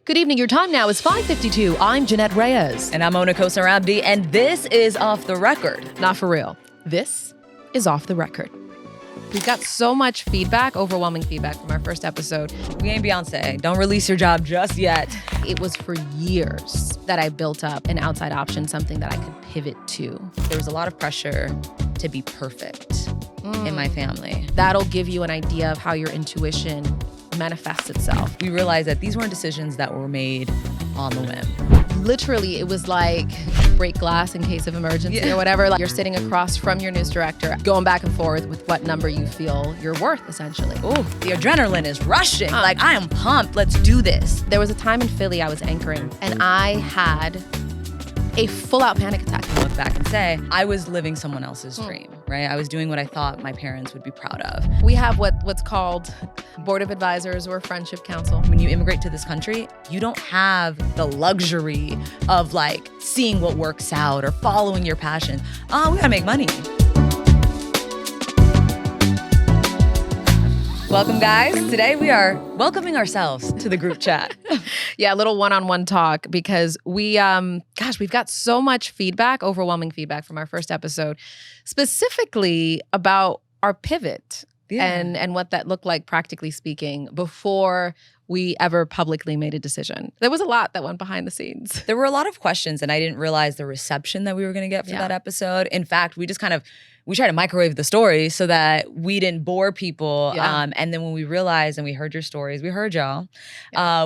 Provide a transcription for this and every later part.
Good evening. Your time now is 5:52. I'm Jeannette Reyes. And I'm Kosar Abdi, and this is Off the Record. Not for real. This is Off the Record. We've got so much feedback, overwhelming feedback from our first episode. We ain't Beyonce. Don't release your job just yet. It was for years that I built up an outside option, something that I could pivot to. There was a lot of pressure to be perfect in my family. That'll give you an idea of how your intuition manifests itself. We realized that these weren't decisions that were made on the whim. Literally, it was like break glass in case of emergency or whatever. Like you're sitting across from your news director, going back and forth with what number you feel you're worth, essentially. Oh, the adrenaline is rushing. Like, I am pumped. Let's do this. There was a time in Philly I was anchoring, and I had a full-out panic attack. I look back and say, I was living someone else's dream, right? I was doing what I thought my parents would be proud of. We have what's called board of advisors or friendship council. When you immigrate to this country, you don't have the luxury of like seeing what works out or following your passion. We gotta make money. Welcome, guys. Today we are welcoming ourselves to the group chat. Yeah, a little one-on-one talk because we've got so much feedback, overwhelming feedback from our first episode, specifically about our pivot and what that looked like, practically speaking, before we ever publicly made a decision. There was a lot that went behind the scenes. There were a lot of questions, and I didn't realize the reception that we were going to get for that episode. In fact, we tried to microwave the story so that we didn't bore people. Yeah. And then when we realized and we heard your stories, we heard y'all,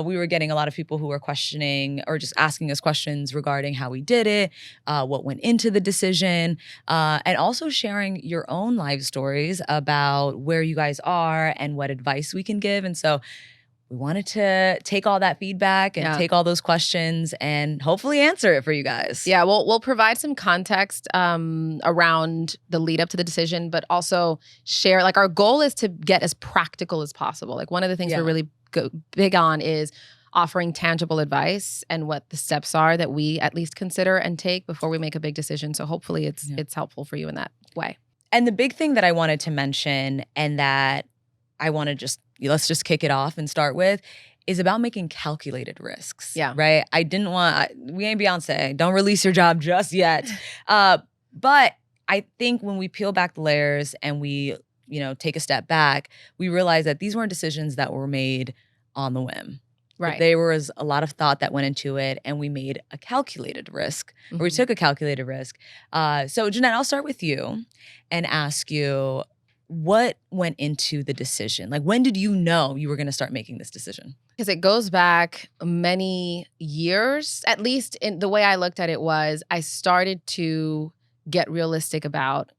we were getting a lot of people who were questioning or just asking us questions regarding how we did it, what went into the decision, and also sharing your own life stories about where you guys are and what advice we can give. And so we wanted to take all that feedback and take all those questions and hopefully answer it for you guys. Yeah, we'll provide some context around the lead up to the decision, but also share, like, our goal is to get as practical as possible. Like, one of the things we're really big on is offering tangible advice and what the steps are that we at least consider and take before we make a big decision. So hopefully it's helpful for you in that way. And the big thing that I wanted to mention and that I want to let's just kick it off and start with is about making calculated risks. Yeah. Right? We ain't Beyonce. Don't release your job just yet. But I think when we peel back the layers and we, take a step back, we realize that these weren't decisions that were made on the whim. Right. There was a lot of thought that went into it, and we made a calculated risk, or we took a calculated risk. So Jeannette, I'll start with you and ask you, what went into the decision? Like, when did you know you were going to start making this decision? Because it goes back many years. At least in the way I looked at it was I started to get realistic about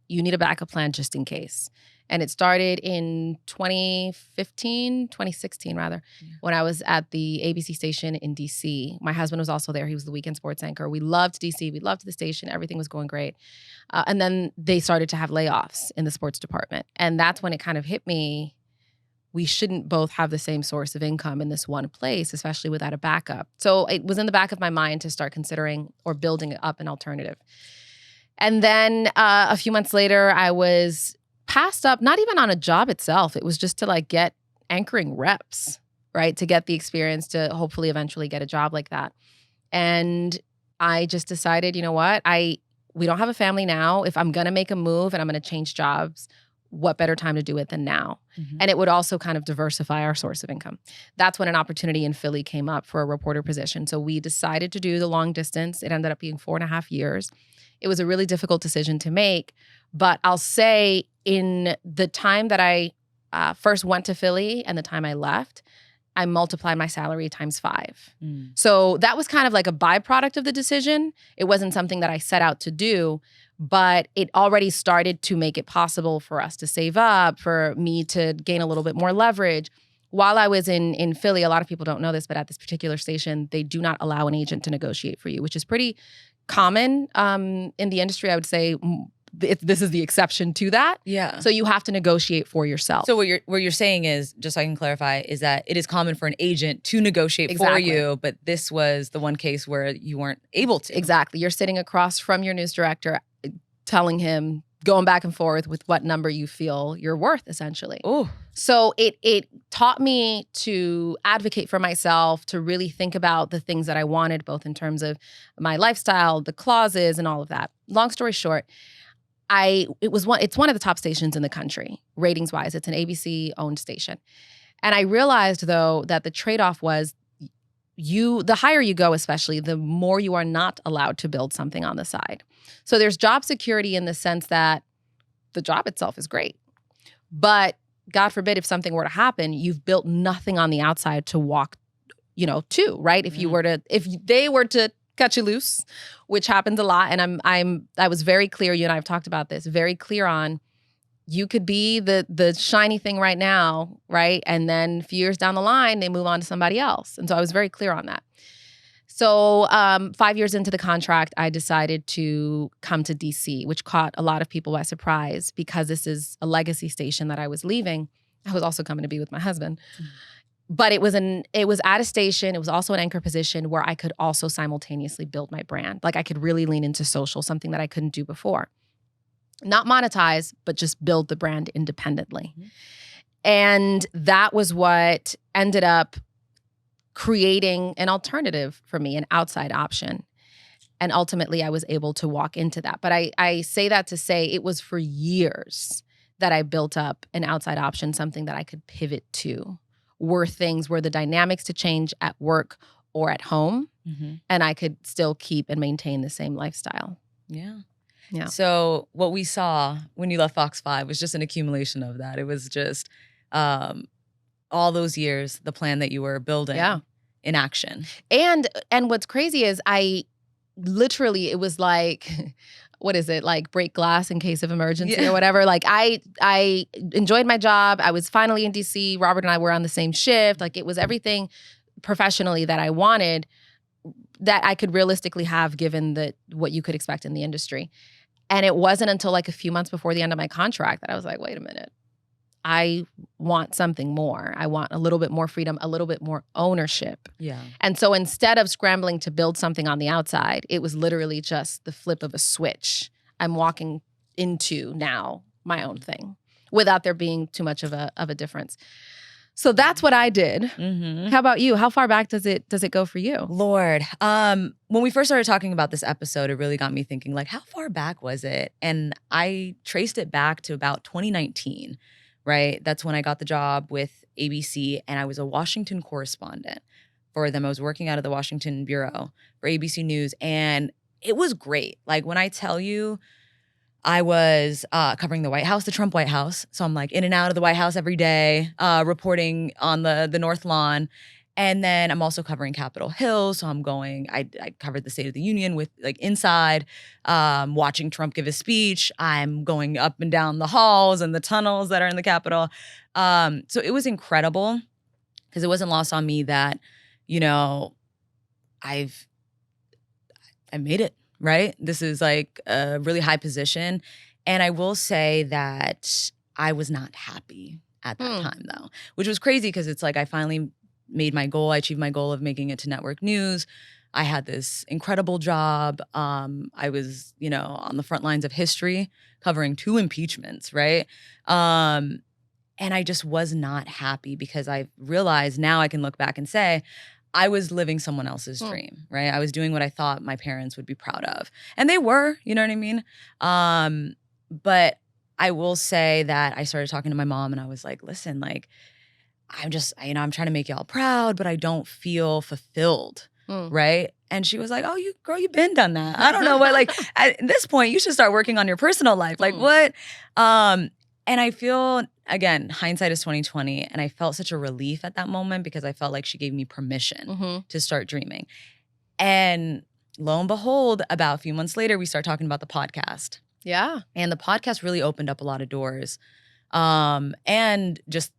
you need a backup plan just in case. And it started in 2016 rather, when I was at the ABC station in DC. My husband was also there. He was the weekend sports anchor. We loved DC. We loved the station. Everything was going great. And then they started to have layoffs in the sports department. And that's when it kind of hit me. We shouldn't both have the same source of income in this one place, especially without a backup. So it was in the back of my mind to start considering or building up an alternative. And then a few months later, I was passed up, not even on a job itself. It was just to get anchoring reps, right? To get the experience to hopefully eventually get a job like that. And I just decided, you know what? We don't have a family now. If I'm going to make a move and I'm going to change jobs, what better time to do it than now? Mm-hmm. And it would also kind of diversify our source of income. That's when an opportunity in Philly came up for a reporter position. So we decided to do the long distance. It ended up being 4.5 years. It was a really difficult decision to make, but I'll say in the time that I first went to Philly and the time I left, I multiplied my salary times 5. So that was kind of like a byproduct of the decision. It wasn't something that I set out to do, but it already started to make it possible for us to save up, for me to gain a little bit more leverage. While I was in Philly, a lot of people don't know this, but at this particular station, they do not allow an agent to negotiate for you, which is pretty common in the industry. I would say this is the exception to that. Yeah. So you have to negotiate for yourself. So what you're saying is, just so I can clarify, is that it is common for an agent to negotiate for you, but this was the one case where you weren't able to. Exactly. You're sitting across from your news director telling him, going back and forth with what number you feel you're worth, essentially. Oh, So it taught me to advocate for myself, to really think about the things that I wanted, both in terms of my lifestyle, the clauses, and all of that. Long story short, it's one of the top stations in the country, ratings wise. It's an ABC owned station. And I realized, though, that the trade-off was the higher you go, especially, the more you are not allowed to build something on the side. So there's job security in the sense that the job itself is great. But God forbid, if something were to happen, you've built nothing on the outside to walk, to, right? If they were to cut you loose, which happens a lot. And I was very clear, you and I have talked about this, very clear on, you could be the shiny thing right now, right? And then a few years down the line, they move on to somebody else. And so I was very clear on that. So 5 years into the contract, I decided to come to DC, which caught a lot of people by surprise because this is a legacy station that I was leaving. I was also coming to be with my husband. But it was at a station. It was also an anchor position where I could also simultaneously build my brand. Like I could really lean into social, something that I couldn't do before. Not monetize, but just build the brand independently. Mm-hmm. And that was what ended up creating an alternative for me, an outside option. And ultimately, I was able to walk into that. But I say that to say it was for years that I built up an outside option, something that I could pivot to, were the dynamics to change at work or at home, mm-hmm. and I could still keep and maintain the same lifestyle. Yeah. Yeah. So what we saw when you left Fox 5 was just an accumulation of that. It was just all those years, the plan that you were building in action. And what's crazy is I literally, it was like, what is it? Like break glass in case of emergency or whatever. Like I enjoyed my job. I was finally in DC. Robert and I were on the same shift. Like it was everything professionally that I wanted, that I could realistically have given what you could expect in the industry. And it wasn't until like a few months before the end of my contract that I was like, wait a minute. I want something more. I want a little bit more freedom, a little bit more ownership. Yeah. And so instead of scrambling to build something on the outside, it was literally just the flip of a switch. I'm walking into now my own thing without there being too much of a difference. So that's what I did. Mm-hmm. How about you? How far back does it go for you? Lord, when we first started talking about this episode, it really got me thinking, like, how far back was it? And I traced it back to about 2019, right? That's when I got the job with ABC, and I was a Washington correspondent for them. I was working out of the Washington bureau for ABC News, and it was great. Like, when I tell you, I was covering the White House, the Trump White House. So I'm like in and out of the White House every day, reporting on the North Lawn. And then I'm also covering Capitol Hill. So I'm going, I covered the State of the Union with like inside, watching Trump give his speech. I'm going up and down the halls and the tunnels that are in the Capitol. So it was incredible because it wasn't lost on me that, I made it. Right? This is like a really high position. And I will say that I was not happy at that time, though, which was crazy because it's like I finally made my goal. I achieved my goal of making it to network news. I had this incredible job. I was, on the front lines of history covering 2 impeachments, right? And I just was not happy because I realized now I can look back and say, I was living someone else's dream, right? I was doing what I thought my parents would be proud of. And they were, you know what I mean? But I will say that I started talking to my mom and I was like, listen, like, I'm just, I'm trying to make y'all proud, but I don't feel fulfilled, right? And she was like, oh, you've been done that. I don't know what, like, at this point, you should start working on your personal life. Like, what? And I feel, again, hindsight is 2020, and I felt such a relief at that moment because I felt like she gave me permission to start dreaming. And lo and behold, about a few months later, we start talking about the podcast. Yeah. And the podcast really opened up a lot of doors. And just,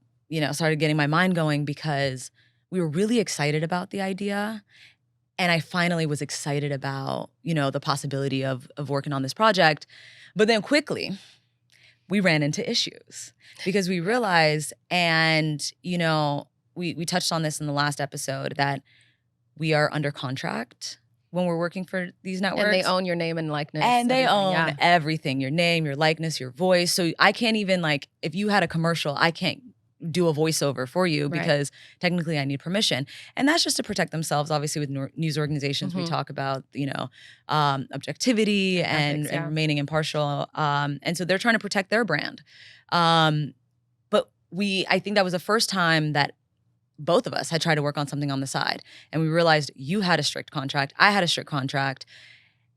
started getting my mind going because we were really excited about the idea. And I finally was excited about, the possibility of working on this project. But then quickly, we ran into issues because we realized, and, we touched on this in the last episode, that we are under contract when we're working for these networks. And they own your name and likeness. And they own yeah. everything, your name, your likeness, your voice. So I can't even like, if you had a commercial, I can't do a voiceover for you because technically I need permission. And that's just to protect themselves. Obviously with news organizations, we talk about, you know, objectivity and remaining impartial. And so they're trying to protect their brand. But I think that was the first time that both of us had tried to work on something on the side. And we realized you had a strict contract, I had a strict contract.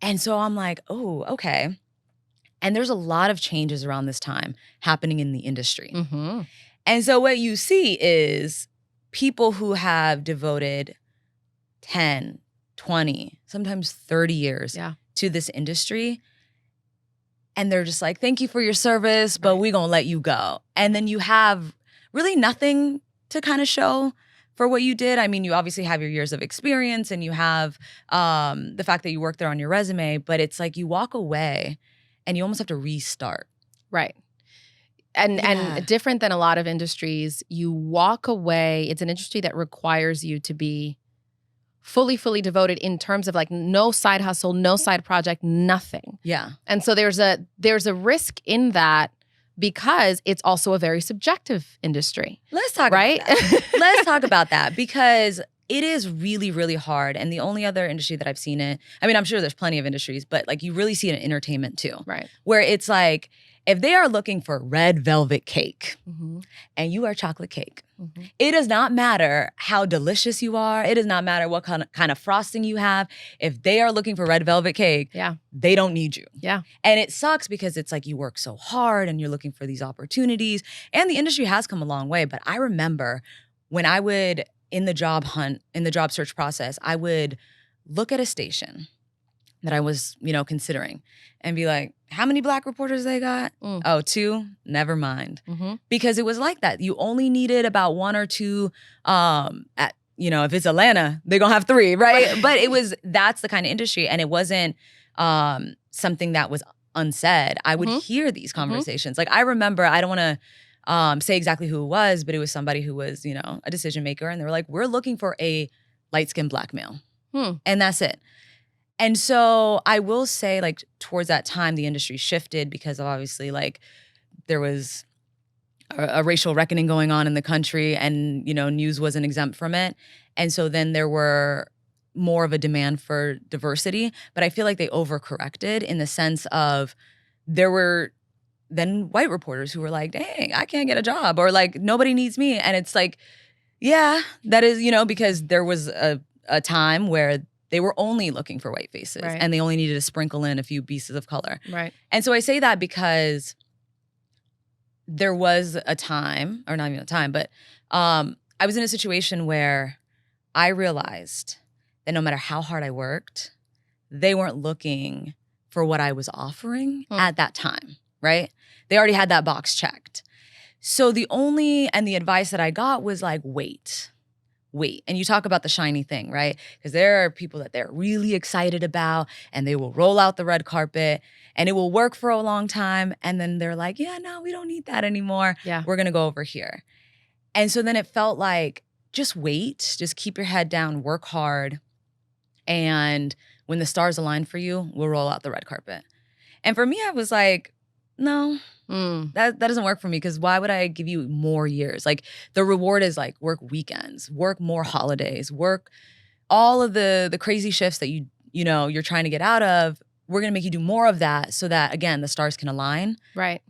And so I'm like, oh, okay. And there's a lot of changes around this time happening in the industry. And so what you see is people who have devoted 10, 20, sometimes 30 years to this industry. And they're just like, thank you for your service, but we're going to let you go. And then you have really nothing to kind of show for what you did. I mean, you obviously have your years of experience and you have the fact that you worked there on your resume, but it's like you walk away and you almost have to restart. Right. And different than a lot of industries, you walk away. It's an industry that requires you to be fully devoted in terms of like no side hustle, no side project, nothing. Yeah. And so there's a risk in that because it's also a very subjective industry. Let's talk about that. Let's talk about that because it is really, really hard. And the only other industry that I've seen it, I mean, I'm sure there's plenty of industries, but like you really see it in entertainment too. Right. Where it's like, if they are looking for red velvet cake and you are chocolate cake, it does not matter how delicious you are. It does not matter what kind of frosting you have. If they are looking for red velvet cake, they don't need you. Yeah. And it sucks because it's like you work so hard and you're looking for these opportunities. And the industry has come a long way. But I remember when I would, in the job hunt, in the job search process, I would look at a station that I was, you know, considering and be like, how many Black reporters they got? Oh, 2? Never mind. Because it was like that. You only needed about 1 or 2, at, you know, if it's Atlanta, they're going to have 3, right? But that's the kind of industry. And it wasn't something that was unsaid. I would hear these conversations. Like I remember, I don't want to say exactly who it was, but it was somebody who was, you know, a decision maker. And they were like, we're looking for a light-skinned Black male. And that's it. And so I will say, like, towards that time, the industry shifted because of obviously, like, there was a racial reckoning going on in the country and, you know, news wasn't exempt from it. And so then there were more of a demand for diversity. But I feel like they overcorrected in the sense of there were then white reporters who were like, dang, I can't get a job, or like, nobody needs me. And it's like, yeah, that is, you know, because there was a time where they were only looking for white faces and they only needed to sprinkle in a few pieces of color. Right. And so I say that because there was a time, or not even a time, but I was in a situation where I realized that no matter how hard I worked, they weren't looking for what I was offering at that time, right? They already had that box checked. So the advice that I got was like, wait. And you talk about the shiny thing, right? Because there are people that they're really excited about and they will roll out the red carpet and it will work for a long time. And then they're like, yeah, no, we don't need that anymore. Yeah. We're going to go over here. And so then it felt like, just wait, just keep your head down, work hard. And when the stars align for you, we'll roll out the red carpet. And for me, I was like, no. That doesn't work for me because why would I give you more years? Like the reward is like work weekends, work more holidays, work all of the crazy shifts that you're trying to get out of. We're going to make you do more of that so that, again, the stars can align. Right.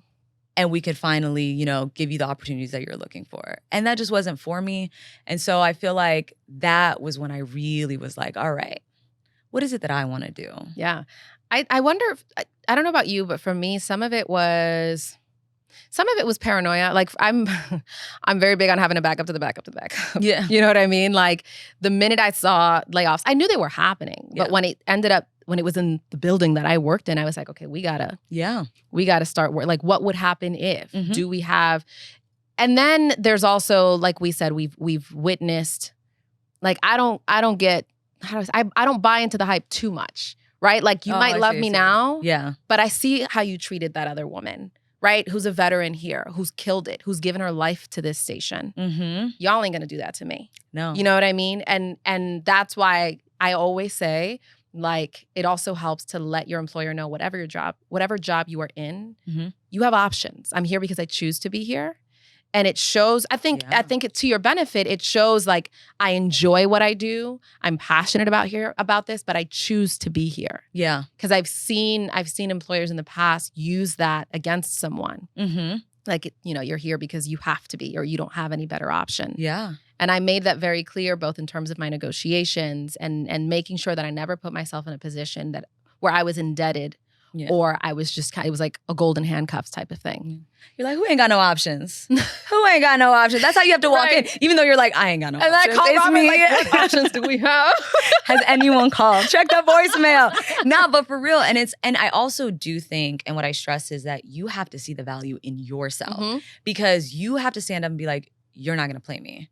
And we could finally, you know, give you the opportunities that you're looking for. And that just wasn't for me. And so I feel like that was when I really was like, all right, what is it that I want to do? Yeah. I wonder if, I don't know about you, but for me, some of it was paranoia. Like I'm very big on having a backup to the backup to the backup. Yeah. You know what I mean? Like the minute I saw layoffs, I knew they were happening. But when it was in the building that I worked in, I was like, okay, we gotta start work. Like what would happen if? Do we have, and then there's also, like we said, we've witnessed, like I don't buy into the hype too much. Right? Like you might love me now, but I see how you treated that other woman, right? Who's a veteran here, who's killed it, who's given her life to this station. Y'all ain't gonna do that to me. No. You know what I mean? And that's why I always say, like it also helps to let your employer know whatever job you are in, Mhm. you have options. I'm here because I choose to be here. And it shows, I think to your benefit, it shows like I enjoy what I do. I'm passionate about this, but I choose to be here. Yeah. Because I've seen employers in the past use that against someone. Mm-hmm. Like, you're here because you have to be, or you don't have any better option. Yeah. And I made that very clear, both in terms of my negotiations and making sure that I never put myself in a position where I was indebted. Yeah. Or I was just it was like a golden handcuffs type of thing. You're like, who ain't got no options? Who ain't got no options? That's how you have to walk in, even though you're like, I ain't got no options. And I call Robert, like, what options do we have? Has anyone called? Check the voicemail. No, but for real. And I also do think, and what I stress is that you have to see the value in yourself because you have to stand up and be like, you're not going to play me.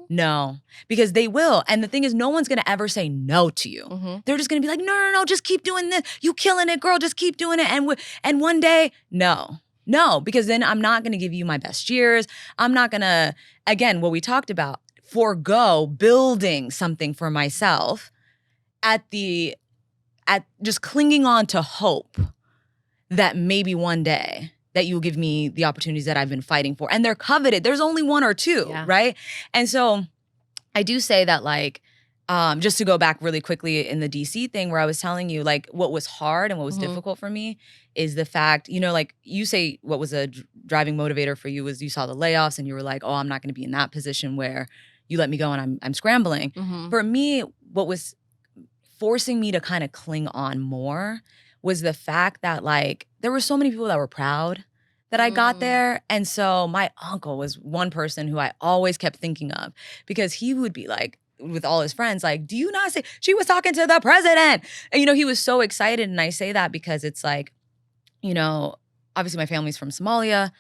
No, because they will. And the thing is, no one's going to ever say no to you. They're just going to be like, no, just keep doing this. You killing it, girl. Just keep doing it. And one day, no, because then I'm not going to give you my best years. I'm not going to, again, what we talked about, forego building something for myself at just clinging on to hope that maybe one day that you'll give me the opportunities that I've been fighting for. And they're coveted. There's only one or two, right? And so I do say that, like, just to go back really quickly in the DC thing where I was telling you, like, what was hard and what was difficult for me is the fact, like you say what was a driving motivator for you was you saw the layoffs and you were like, oh, I'm not going to be in that position where you let me go and I'm scrambling. For me, what was forcing me to kind of cling on more was the fact that, like, there were so many people that were proud that I got there. And so my uncle was one person who I always kept thinking of because he would be like, with all his friends, like, do you not see, she was talking to the president? And, he was so excited. And I say that because it's like, obviously my family's from Somalia.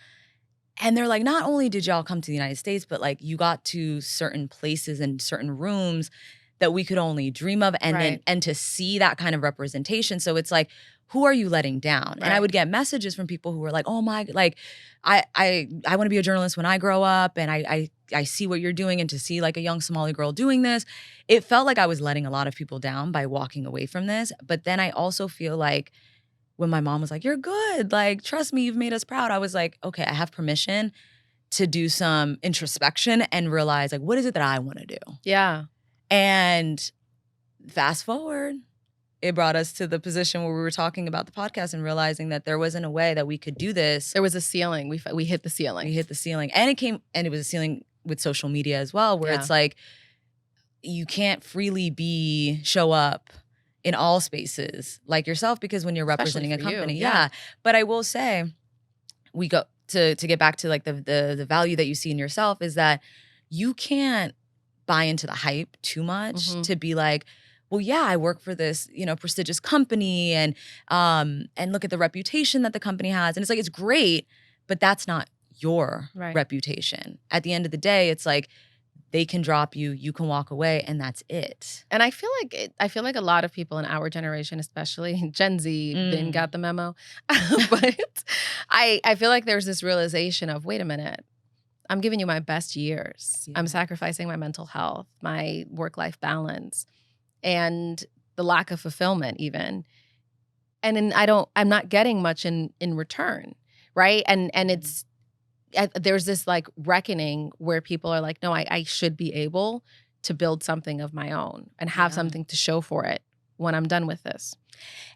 And they're like, not only did y'all come to the United States, but like you got to certain places and certain rooms that we could only dream of and to see that kind of representation. So it's like, who are you letting down? And I would get messages from people who were like, oh my, like, I want to be a journalist when I grow up and I see what you're doing, and to see like a young Somali girl doing this, it felt like I was letting a lot of people down by walking away from this. But then I also feel like when my mom was like, you're good, like, trust me, you've made us proud. I was like, okay, I have permission to do some introspection and realize, like, what is it that I want to do? Yeah. And fast forward, it brought us to the position where we were talking about the podcast and realizing that there wasn't a way that we could do this. There was a ceiling. We hit the ceiling. We hit the ceiling. And it was a ceiling with social media as well, where it's like, you can't freely show up in all spaces like yourself, because when you're representing a company. Yeah. But I will say, we go to get back to like the value that you see in yourself is that you can't buy into the hype too much to be like, well, yeah, I work for this, prestigious company and look at the reputation that the company has. And it's like, it's great, but that's not your reputation. At the end of the day, it's like, they can drop you, you can walk away, and that's it. And I feel like a lot of people in our generation, especially Gen Z, got the memo. But I feel like there's this realization of, wait a minute, I'm giving you my best years. I'm sacrificing my mental health, my work-life balance, and the lack of fulfillment even. And then I'm not getting much in return, right? And there's this like reckoning where people are like, no, I should be able to build something of my own and have something to show for it when I'm done with this.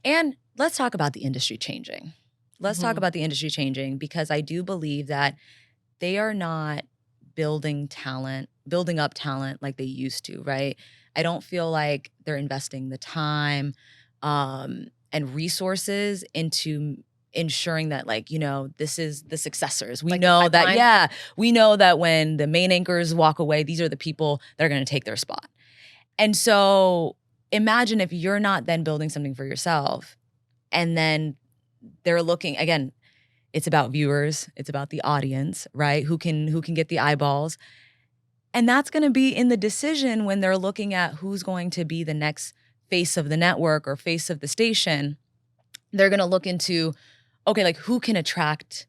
And let's talk about the industry changing. Let's talk about the industry changing, because I do believe that they are not building up talent like they used to, right? I don't feel like they're investing the time and resources into ensuring that, like, this is the successors. We know that, we know that when the main anchors walk away, these are the people that are going to take their spot. And so imagine if you're not then building something for yourself, and then they're looking, again, it's about viewers, it's about the audience, right? Who can get the eyeballs. And that's going to be in the decision when they're looking at who's going to be the next face of the network or face of the station. They're going to look into, okay, like, who can attract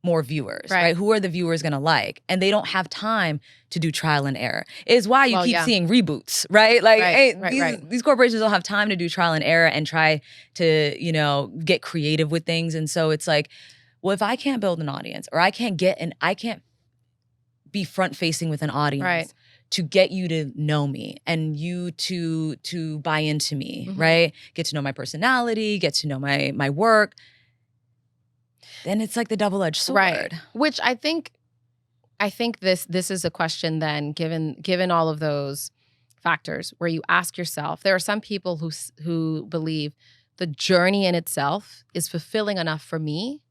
more viewers, right? Who are the viewers gonna like? And they don't have time to do trial and error. Is why you keep seeing reboots, right? Like, these corporations don't have time to do trial and error and try to, you know, get creative with things. And so it's like, well, if I can't build an audience, or I can't be front facing with an audience to get you to know me and you to buy into me, right? Get to know my personality, get to know my work. Then it's like the double-edged sword. Right. Which I think this is a question then, given all of those factors, where you ask yourself, there are some people who believe the journey in itself is fulfilling enough for me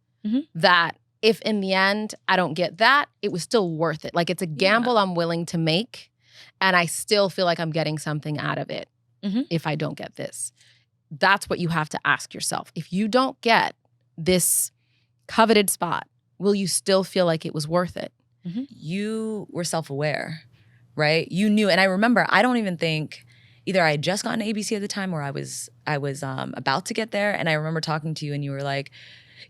that if in the end I don't get that, it was still worth it. Like, it's a gamble I'm willing to make, and I still feel like I'm getting something out of it if I don't get this. That's what you have to ask yourself. If you don't get this coveted spot, will you still feel like it was worth it? You were self-aware, right? You knew, and I remember, I don't even think either I had just gotten to ABC at the time, or I was about to get there, and I remember talking to you, and you were like,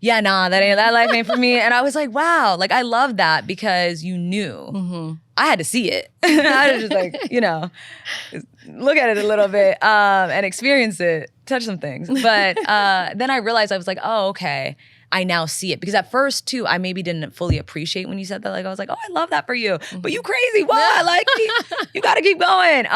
"Yeah, nah, that life ain't for me." And I was like, "Wow!" Like, I love that because you knew. I had to see it. I had to just, like, you know, look at it a little bit and experience it, touch some things. But then I realized, I was like, "Oh, okay." I now see it. Because at first, too, I maybe didn't fully appreciate when you said that. Like, I was like, "Oh, I love that for you." But you crazy. What? Like, you got to keep going.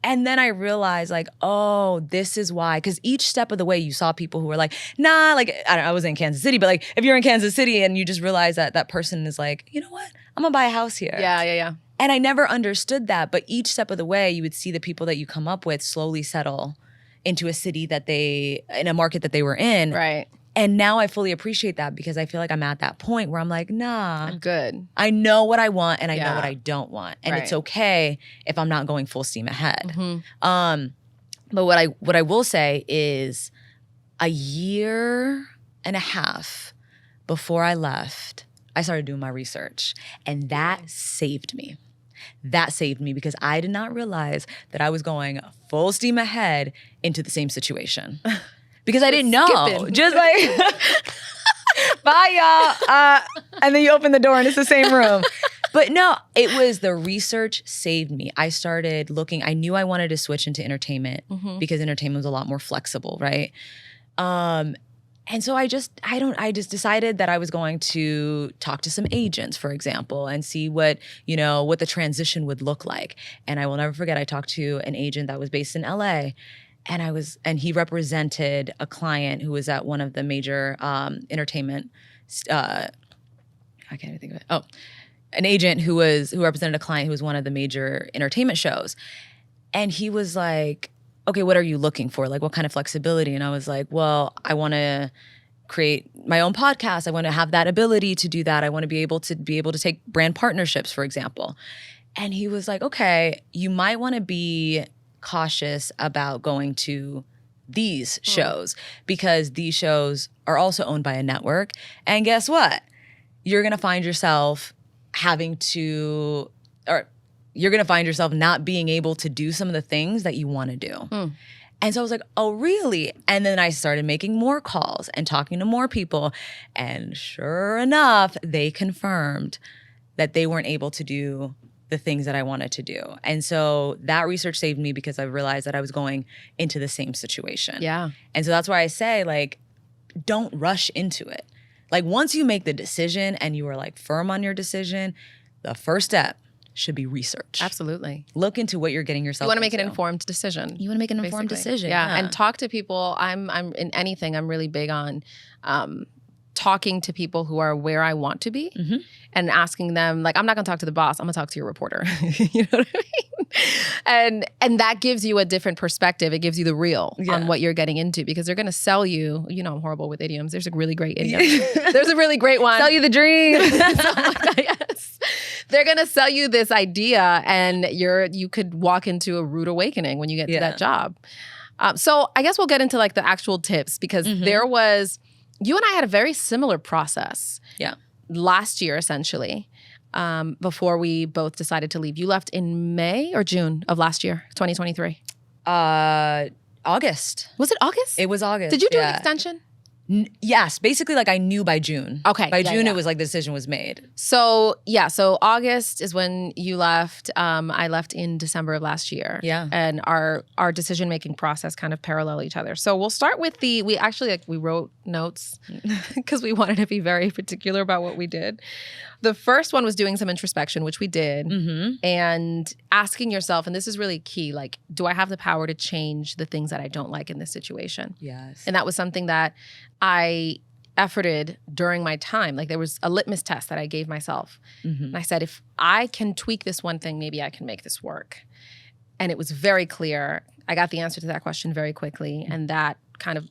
And then I realized, like, oh, this is why. Because each step of the way, you saw people who were like, nah, like, I was in Kansas City, but like, if you're in Kansas City and you just realize that that person is like, you know what? I'm going to buy a house here. Yeah. And I never understood that. But each step of the way, you would see the people that you come up with slowly settle into a city in a market that they were in. Right. And now I fully appreciate that, because I feel like I'm at that point where I'm like, nah. I'm good. I know what I want, and I know what I don't want. And it's okay if I'm not going full steam ahead. But what I will say is, a year and a half before I left, I started doing my research. And that saved me. That saved me, because I did not realize that I was going full steam ahead into the same situation. Because I didn't know. Just like, bye, y'all. And then you open the door and it's the same room. But no, it was the research saved me. I started looking. I knew I wanted to switch into entertainment because entertainment was a lot more flexible, right? And so I just decided that I was going to talk to some agents, for example, and see what the transition would look like. And I will never forget, I talked to an agent that was based in LA. And he represented a client who was at one of the major entertainment. I can't even think of it. Oh, an agent who represented a client who was one of the major entertainment shows, and he was like, "Okay, what are you looking for? Like, what kind of flexibility?" And I was like, "Well, I want to create my own podcast. I want to have that ability to do that. I want to be able to take brand partnerships, for example." And he was like, "Okay, you might want to be cautious about going to these shows, because these shows are also owned by a network. And guess what? You're going to find yourself not being able to do some of the things that you want to do." And so I was like, "Oh, really?" And then I started making more calls and talking to more people. And sure enough, they confirmed that they weren't able to do the things that I wanted to do. And so that research saved me, because I realized that I was going into the same situation. Yeah. And so that's why I say, like, don't rush into it. Like, once you make the decision and you are like firm on your decision, the first step should be research. Absolutely. Look into what you're getting yourself You want to make into. an informed decision. You want to make an informed decision. Yeah. And talk to people. I'm in anything, I'm really big on talking to people who are where I want to be and asking them, like, I'm not going to talk to the boss. I'm going to talk to your reporter. You know what I mean? And that gives you a different perspective. It gives you the real on what you're getting into, because they're going to sell you. You know, I'm horrible with idioms. There's a really great idiom. There's a really great one. Sell you the dream. Yes. They're going to sell you this idea, and you could walk into a rude awakening when you get to that job. So I guess we'll get into like the actual tips, because you and I had a very similar process. Yeah. Last year, essentially, before we both decided to leave. You left in May or June of last year, 2023? August. Was it August? It was August. Did you do an extension? Yes, basically like I knew by June. Okay. By June it was like the decision was made. So August is when you left. I left in December of last year. Yeah. And our decision-making process kind of parallel each other. So we'll start with we wrote notes because we wanted to be very particular about what we did. The first one was doing some introspection, which we did, and asking yourself, and this is really key, like, do I have the power to change the things that I don't like in this situation? Yes. And that was something that I efforted during my time. Like, there was a litmus test that I gave myself. And I said, if I can tweak this one thing, maybe I can make this work. And it was very clear. I got the answer to that question very quickly. And that kind of,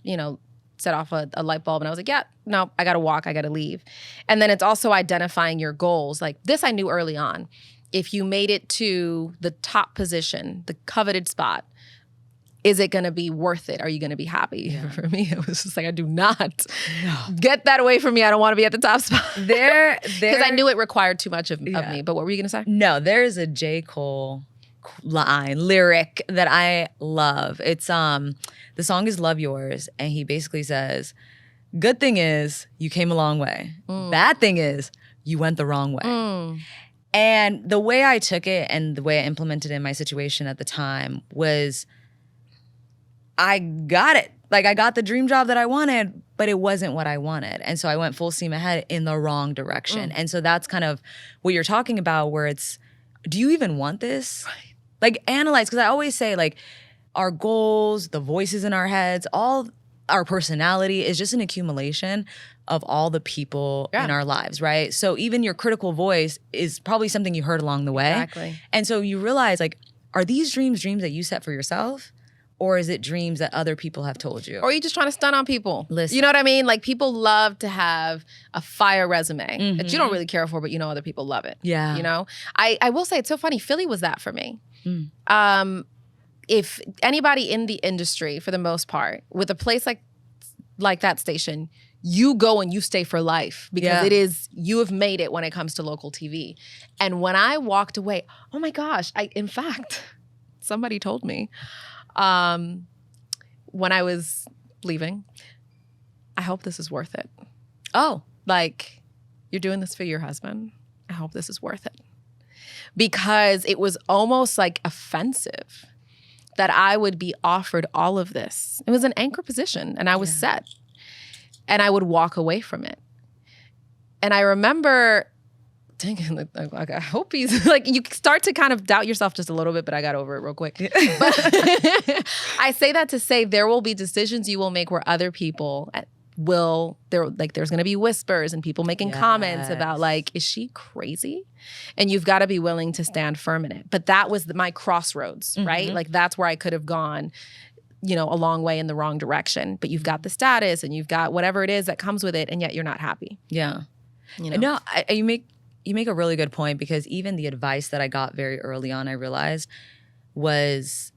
set off a light bulb. And I was like, yeah, no, I got to walk. I got to leave. And then it's also identifying your goals. Like, this I knew early on. If you made it to the top position, the coveted spot, is it going to be worth it? Are you going to be happy? Yeah. For me, it was just like, I do not. Get that away from me. I don't want to be at the top spot. Because I knew it required too much of me. But what were you going to say? No, there is a J. Cole lyric that I love. It's the song is Love Yours, and he basically says, good thing is you came a long way. Bad thing is you went the wrong way. And the way I took it and the way I implemented it in my situation at the time was I got it. Like, I got the dream job that I wanted, but it wasn't what I wanted. And so I went full steam ahead in the wrong direction. And so that's kind of what you're talking about, where it's, do you even want this? Right. Like, analyze, because I always say, like, our goals, the voices in our heads, all our personality is just an accumulation of all the people in our lives, right? So even your critical voice is probably something you heard along the way. Exactly. And so you realize, like, are these dreams that you set for yourself? Or is it dreams that other people have told you? Or are you just trying to stun on people? Listen. You know what I mean? Like, people love to have a fire resume that you don't really care for, but other people love it. Yeah. I will say, it's so funny. Philly was that for me. If anybody in the industry, for the most part, with a place like that station, you go and you stay for life because it is, you have made it when it comes to local TV. And when I walked away, oh my gosh, in fact, somebody told me when I was leaving, I hope this is worth it. Oh. Like, you're doing this for your husband. I hope this is worth it. Because it was almost like offensive that I would be offered all of this. It was an anchor position and I was set. And I would walk away from it. And I remember thinking, like, I hope he's, like, you start to kind of doubt yourself just a little bit, but I got over it real quick. But I say that to say there will be decisions you will make where other people there's going to be whispers and people making comments about, like, is she crazy? And you've got to be willing to stand firm in it. But that was my crossroads, right? Like, that's where I could have gone, a long way in the wrong direction. But you've got the status and you've got whatever it is that comes with it, and yet you're not happy. Yeah. No, you make a really good point, because even the advice that I got very early on, I realized, was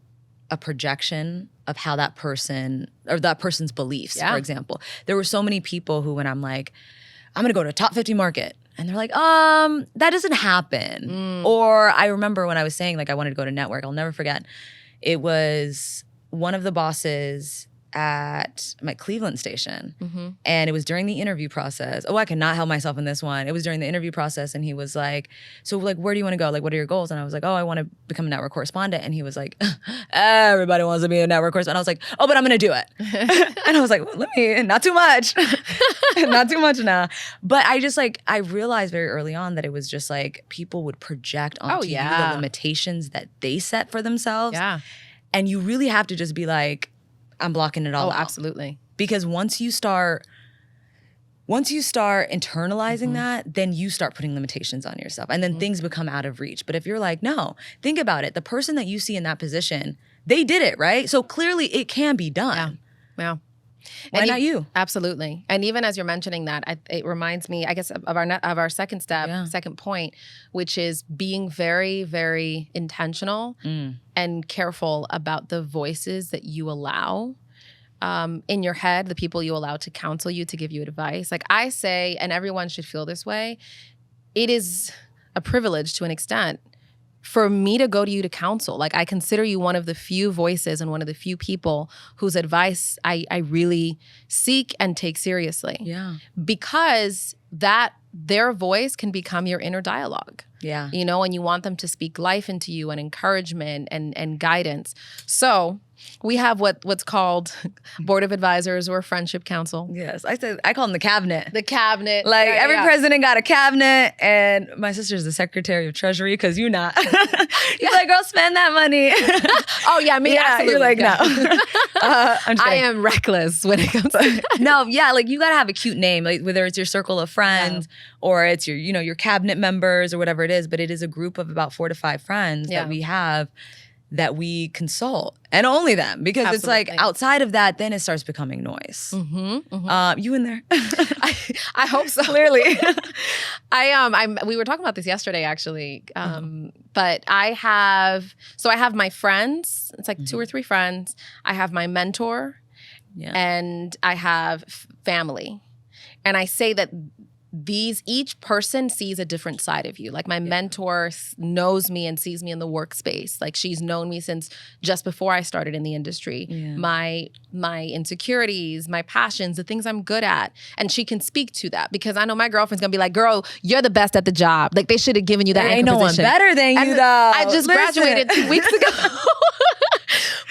a projection of how that person or that person's beliefs, for example. There were so many people who, when I'm like, I'm going to go to a top 50 market, and they're like, that doesn't happen. Or I remember when I was saying, like, I wanted to go to network, I'll never forget. It was one of the bosses at my Cleveland station. And it was during the interview process. Oh, I cannot help myself in this one. It was during the interview process, and he was like, so, like, where do you want to go? Like, what are your goals? And I was like, oh, I want to become a network correspondent. And he was like, everybody wants to be a network correspondent. I was like, oh, but I'm going to do it. And I was like, well, not too much. Not too much now. But I realized very early on that it was just like people would project onto you the limitations that they set for themselves. Yeah. And you really have to just be like, I'm blocking it all out. Absolutely. Because once you start internalizing that, then you start putting limitations on yourself. And then things become out of reach. But if you're like, no, think about it. The person that you see in that position, they did it, right? So clearly it can be done. Yeah. Why not you? Absolutely. And even as you're mentioning that, it reminds me, I guess, of our second step, second point, which is being very, very intentional and careful about the voices that you allow in your head, the people you allow to counsel you, to give you advice. Like I say, and everyone should feel this way, it is a privilege to an extent for me to go to you to counsel. Like, I consider you one of the few voices and one of the few people whose advice I really seek and take seriously. Yeah. Because their voice can become your inner dialogue. Yeah. You know, and you want them to speak life into you and encouragement and guidance. So we have what's called board of advisors or friendship council. Yes. I call them the cabinet. The cabinet. Like every president got a cabinet, and my sister's the secretary of treasury because you're not. You're like, girl, spend that money. Oh yeah, me absolutely. You're like, no. I am reckless when it comes to No, yeah, like you gotta have a cute name, like whether it's your circle of friends or it's your, your cabinet members or whatever it is, but it is a group of about 4 to 5 friends that we have that we consult, and only them, because it's like outside of that, then it starts becoming noise. You in there? I hope so. Clearly. We were talking about this yesterday, actually. But I have my friends. It's like 2 or 3 friends. I have my mentor, and I have family. And I say that each person sees a different side of you. Like my mentor knows me and sees me in the workspace. Like she's known me since just before I started in the industry. Yeah. My insecurities, my passions, the things I'm good at. And she can speak to that, because I know my girlfriend's gonna be like, girl, you're the best at the job. Like they should have given you that anchor position. Ain't no one better than you, though. I just graduated 2 weeks ago.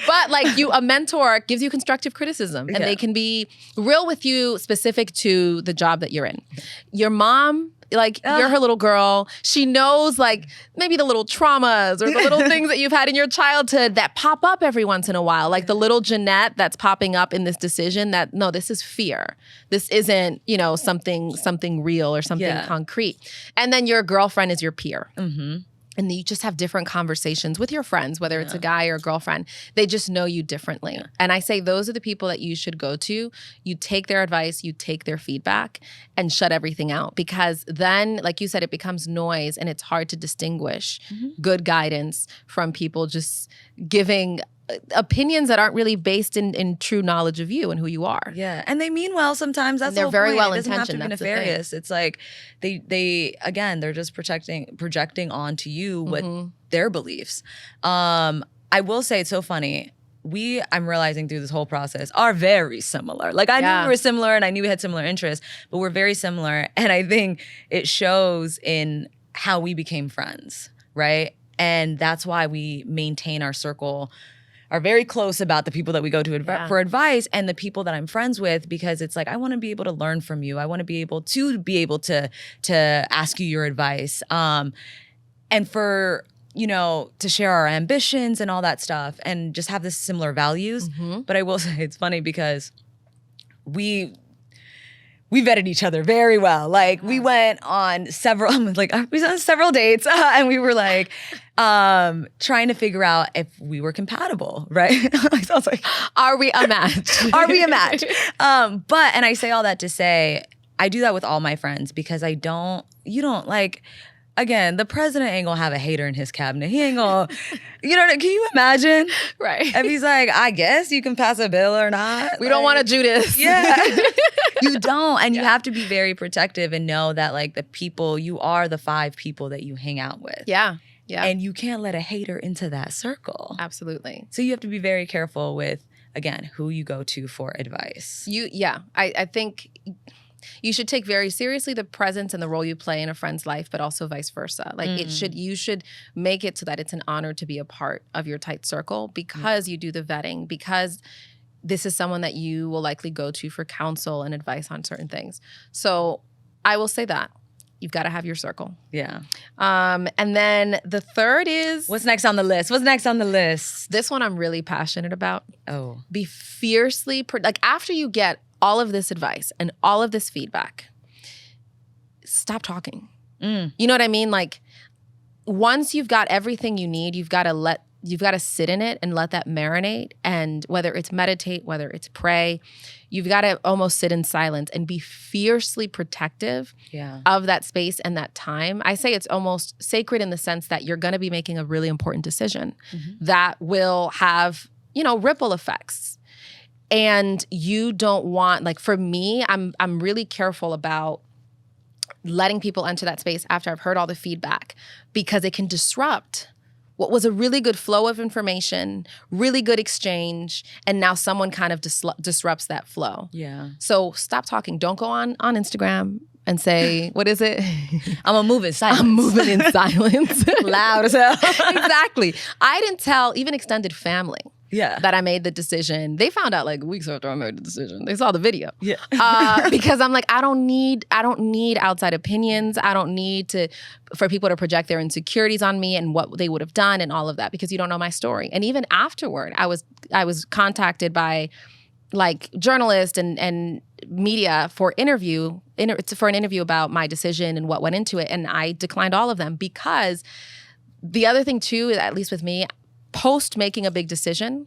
But like a mentor gives you constructive criticism, and they can be real with you specific to the job that you're in. Your mom, like you're her little girl. She knows like maybe the little traumas or the little things that you've had in your childhood that pop up every once in a while. Like the little Jeannette that's popping up in this decision that, no, this is fear. This isn't, something real or something concrete. And then your girlfriend is your peer. Mm-hmm. And you just have different conversations with your friends, whether it's a guy or a girlfriend. They just know you differently. Yeah. And I say those are the people that you should go to. You take their advice, you take their feedback, and shut everything out. Because then, like you said, it becomes noise, and it's hard to distinguish good guidance from people just giving opinions that aren't really based in true knowledge of you and who you are. Yeah, and they mean well sometimes. That's the whole very point. well It doesn't have to intentioned. be nefarious. It's like they're just projecting onto you what their beliefs. I will say, it's so funny. I'm realizing through this whole process, are very similar. Like I knew we were similar, and I knew we had similar interests, but we're very similar. And I think it shows in how we became friends, right? And that's why we maintain our circle, are very close about the people that we go to for advice, and the people that I'm friends with, because it's like, I want to be able to learn from you. I want to be able to ask you your advice. And for, to share our ambitions and all that stuff, and just have this similar values. But I will say it's funny because we vetted each other very well. Like we went on several dates, and we were like trying to figure out if we were compatible, right? So I was like, are we a match? Are we a match? And I say all that to say, I do that with all my friends, because you don't like, again, the president ain't gonna have a hater in his cabinet. He ain't gonna, can you imagine? Right. If he's like, I guess you can pass a bill or not. We don't want to do this. Yeah. You don't. And you have to be very protective and know that like you are the 5 people that you hang out with. Yeah. Yeah. And you can't let a hater into that circle. Absolutely. So you have to be very careful with, again, who you go to for advice. I think you should take very seriously the presence and the role you play in a friend's life, but also vice versa. Like you should make it so that it's an honor to be a part of your tight circle, because you do the vetting, because this is someone that you will likely go to for counsel and advice on certain things. So I will say that. You've got to have your circle. Yeah. And then the third is... What's next on the list? This one I'm really passionate about. Oh. Be fiercely... after you get all of this advice and all of this feedback, stop talking. You know what I mean? Like, once you've got everything you need, you've got to sit in it and let that marinate. And whether it's meditate, whether it's pray, you've got to almost sit in silence and be fiercely protective of that space and that time. I say it's almost sacred in the sense that you're going to be making a really important decision that will have, ripple effects. And you don't want, like for me, I'm really careful about letting people enter that space after I've heard all the feedback, because it can disrupt what was a really good flow of information, really good exchange, and now someone kind of disrupts that flow. Yeah. So stop talking. Don't go on Instagram and say, what is it? I'm gonna move in silence. I'm moving in silence. Loud as hell. Exactly. I didn't tell even extended family that I made the decision. They found out like weeks after I made the decision. They saw the video. Yeah. Because I'm like, I don't need outside opinions. I don't need for people to project their insecurities on me and what they would have done and all of that, because you don't know my story. And even afterward, I was contacted by like journalists and media for an interview about my decision and what went into it. And I declined all of them, because the other thing too, at least with me, post making a big decision,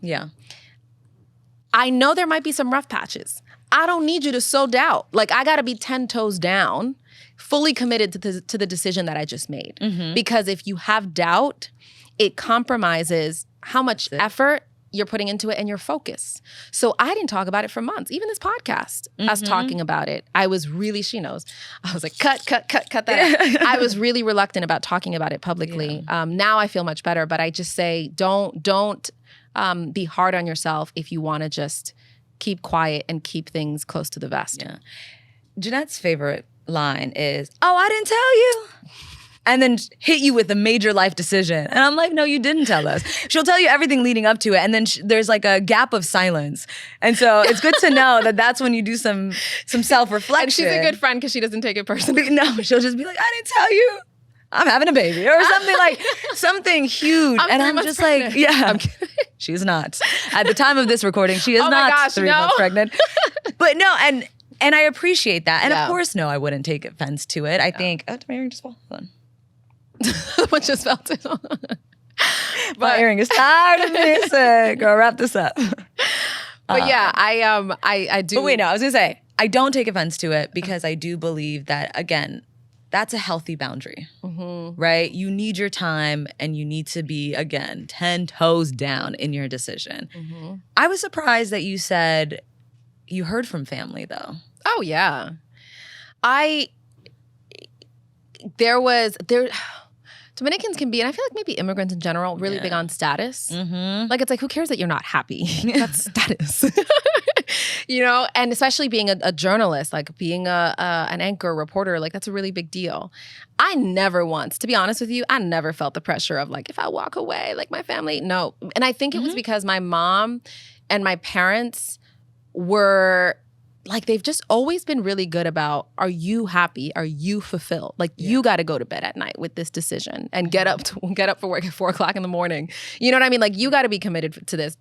I know there might be some rough patches. I don't need you to sow doubt. Like, I got to be 10 toes down, fully committed to the decision that I just made. Because if you have doubt, it compromises how much effort you're putting into it and your focus. So I didn't talk about it for months. Even this podcast, us talking about it, I was really, she knows, I was like, cut that out. I was really reluctant about talking about it publicly. Now I feel much better, but I just say, don't be hard on yourself if you want to just keep quiet and keep things close to the vest. Yeah. Jeanette's favorite line is, "Oh, I didn't tell you." And then hit you with a major life decision. And I'm like, no, you didn't tell us. She'll tell you everything leading up to it. And then there's like a gap of silence. And so it's good to know that that's when you do some self-reflection. And she's a good friend because she doesn't take it personally. No, she'll just be like, I didn't tell you. I'm having a baby or something like something huge. I'm just pregnant. Like, yeah, she's not. At the time of this recording, she is not 3 months pregnant. But no, and I appreciate that. And of course, no, I wouldn't take offense to it. I think, did my earring just fall? Hold on. What just felt it? My earring is tired of music. Girl, wrap this up. But yeah, I do. But wait, no, I was gonna say, I don't take offense to it because I do believe that, again, that's a healthy boundary, right? You need your time and you need to be, again, 10 toes down in your decision. I was surprised that you said you heard from family though. Oh yeah. Dominicans can be, and I feel like maybe immigrants in general, really big on status. Like, it's like, who cares that you're not happy? That's status. You know, and especially being a journalist, like being an anchor, reporter, like that's a really big deal. I never once, to be honest with you, I never felt the pressure of like, if I walk away, like my family, no. And I think it was because my mom and my parents were like, they've just always been really good about, are you happy? Are you fulfilled? Like, you got to go to bed at night with this decision and get up for work at 4 o'clock in the morning. You know what I mean? Like, you got to be committed to this.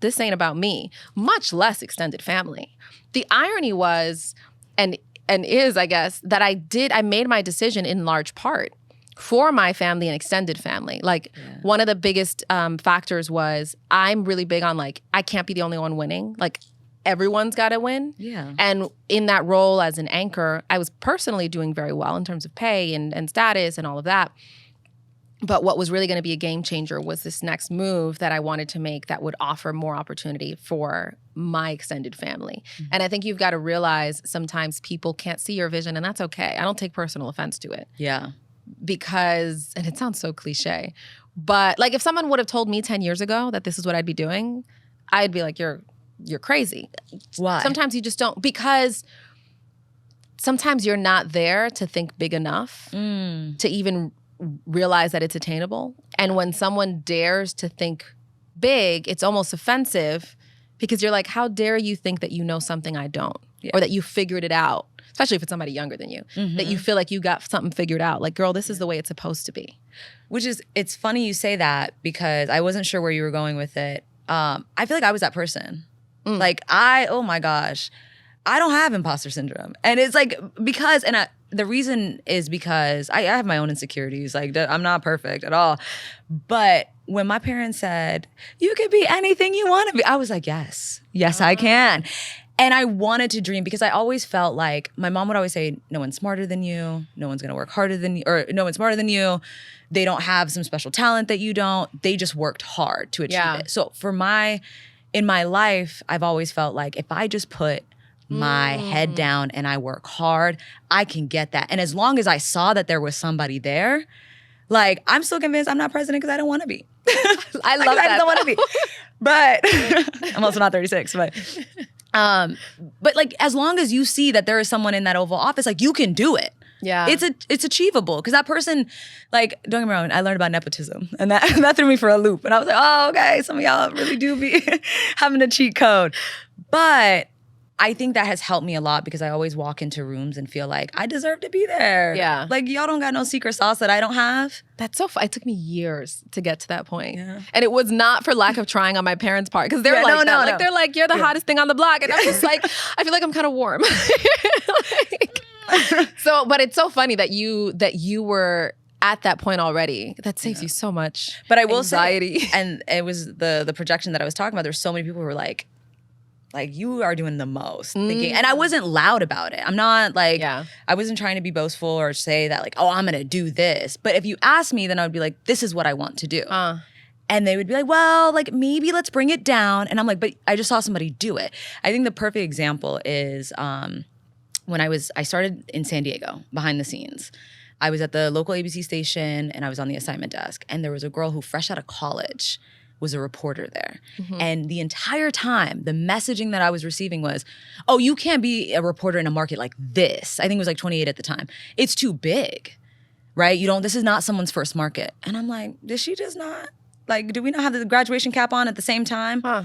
This ain't about me, much less extended family. The irony was, and is, I guess, that I made my decision in large part for my family and extended family. Like, one of the biggest factors was, I'm really big on like, I can't be the only one winning. Like, everyone's got to win. Yeah. And in that role as an anchor, I was personally doing very well in terms of pay and status and all of that. But what was really going to be a game changer was this next move that I wanted to make that would offer more opportunity for my extended family. And I think you've got to realize sometimes people can't see your vision, and that's okay. I don't take personal offense to it. Yeah. Because, and it sounds so cliche, but like if someone would have told me 10 years ago that this is what I'd be doing, I'd be like, you're crazy. Why? Sometimes you just don't, because sometimes you're not there to think big enough to even realize that it's attainable. And when someone dares to think big, it's almost offensive because you're like, how dare you think that you know something I don't, or that you figured it out, especially if it's somebody younger than you, that you feel like you got something figured out. Like, girl, this is the way it's supposed to be. It's funny you say that because I wasn't sure where you were going with it. I feel like I was that person. Like oh my gosh, I don't have imposter syndrome. And it's like, because, the reason is because I have my own insecurities. Like, I'm not perfect at all. But when my parents said, you could be anything you want to be, I was like, yes, I can. And I wanted to dream because I always felt like my mom would always say, no one's smarter than you. No one's going to work harder than you, or no one's smarter than you. They don't have some special talent that you don't. They just worked hard to achieve it. So in my life, I've always felt like if I just put my head down and I work hard, I can get that. And as long as I saw that there was somebody there, Like, I'm still convinced I'm not president because I don't want to be. I love that. I don't want to be. But I'm also not 36, but like, as long as you see that there is someone in that Oval Office, like, you can do it. Yeah. It's achievable. Because that person, like, don't get me wrong, I learned about nepotism. And that threw me for a loop. And I was like, oh, okay, some of y'all really do be having a cheat code. But I think that has helped me a lot because I always walk into rooms and feel like I deserve to be there. Yeah. Like, y'all don't got no secret sauce that I don't have. That's so fun. It took me years to get to that point. Yeah. And it was not for lack of trying on my parents' part. Because they're Yeah, like no, that. no, Like, no. they're like, you're the hottest thing on the block. And I'm just like, I feel like I'm kind of warm. But it's so funny that you were at that point already. That saves you so much. But I will anxiety. say, and it was the projection that I was talking about, there's so many people who were like, you are doing the most. Thinking, and I wasn't loud about it. I'm not like, I wasn't trying to be boastful or say that like, oh, I'm going to do this. But if you ask me, then I would be like, this is what I want to do. And they would be like, well, like, maybe let's bring it down. And I'm like, but I just saw somebody do it. I think the perfect example is when I started in San Diego behind the scenes. I was at the local ABC station and I was on the assignment desk. And there was a girl who, fresh out of college, was a reporter there. Mm-hmm. And the entire time, the messaging that I was receiving was, oh, you can't be a reporter in a market like this. I think it was like 28 at the time. It's too big, right? This is not someone's first market. And I'm like, did she just not? Like, do we not have the graduation cap on at the same time? Huh.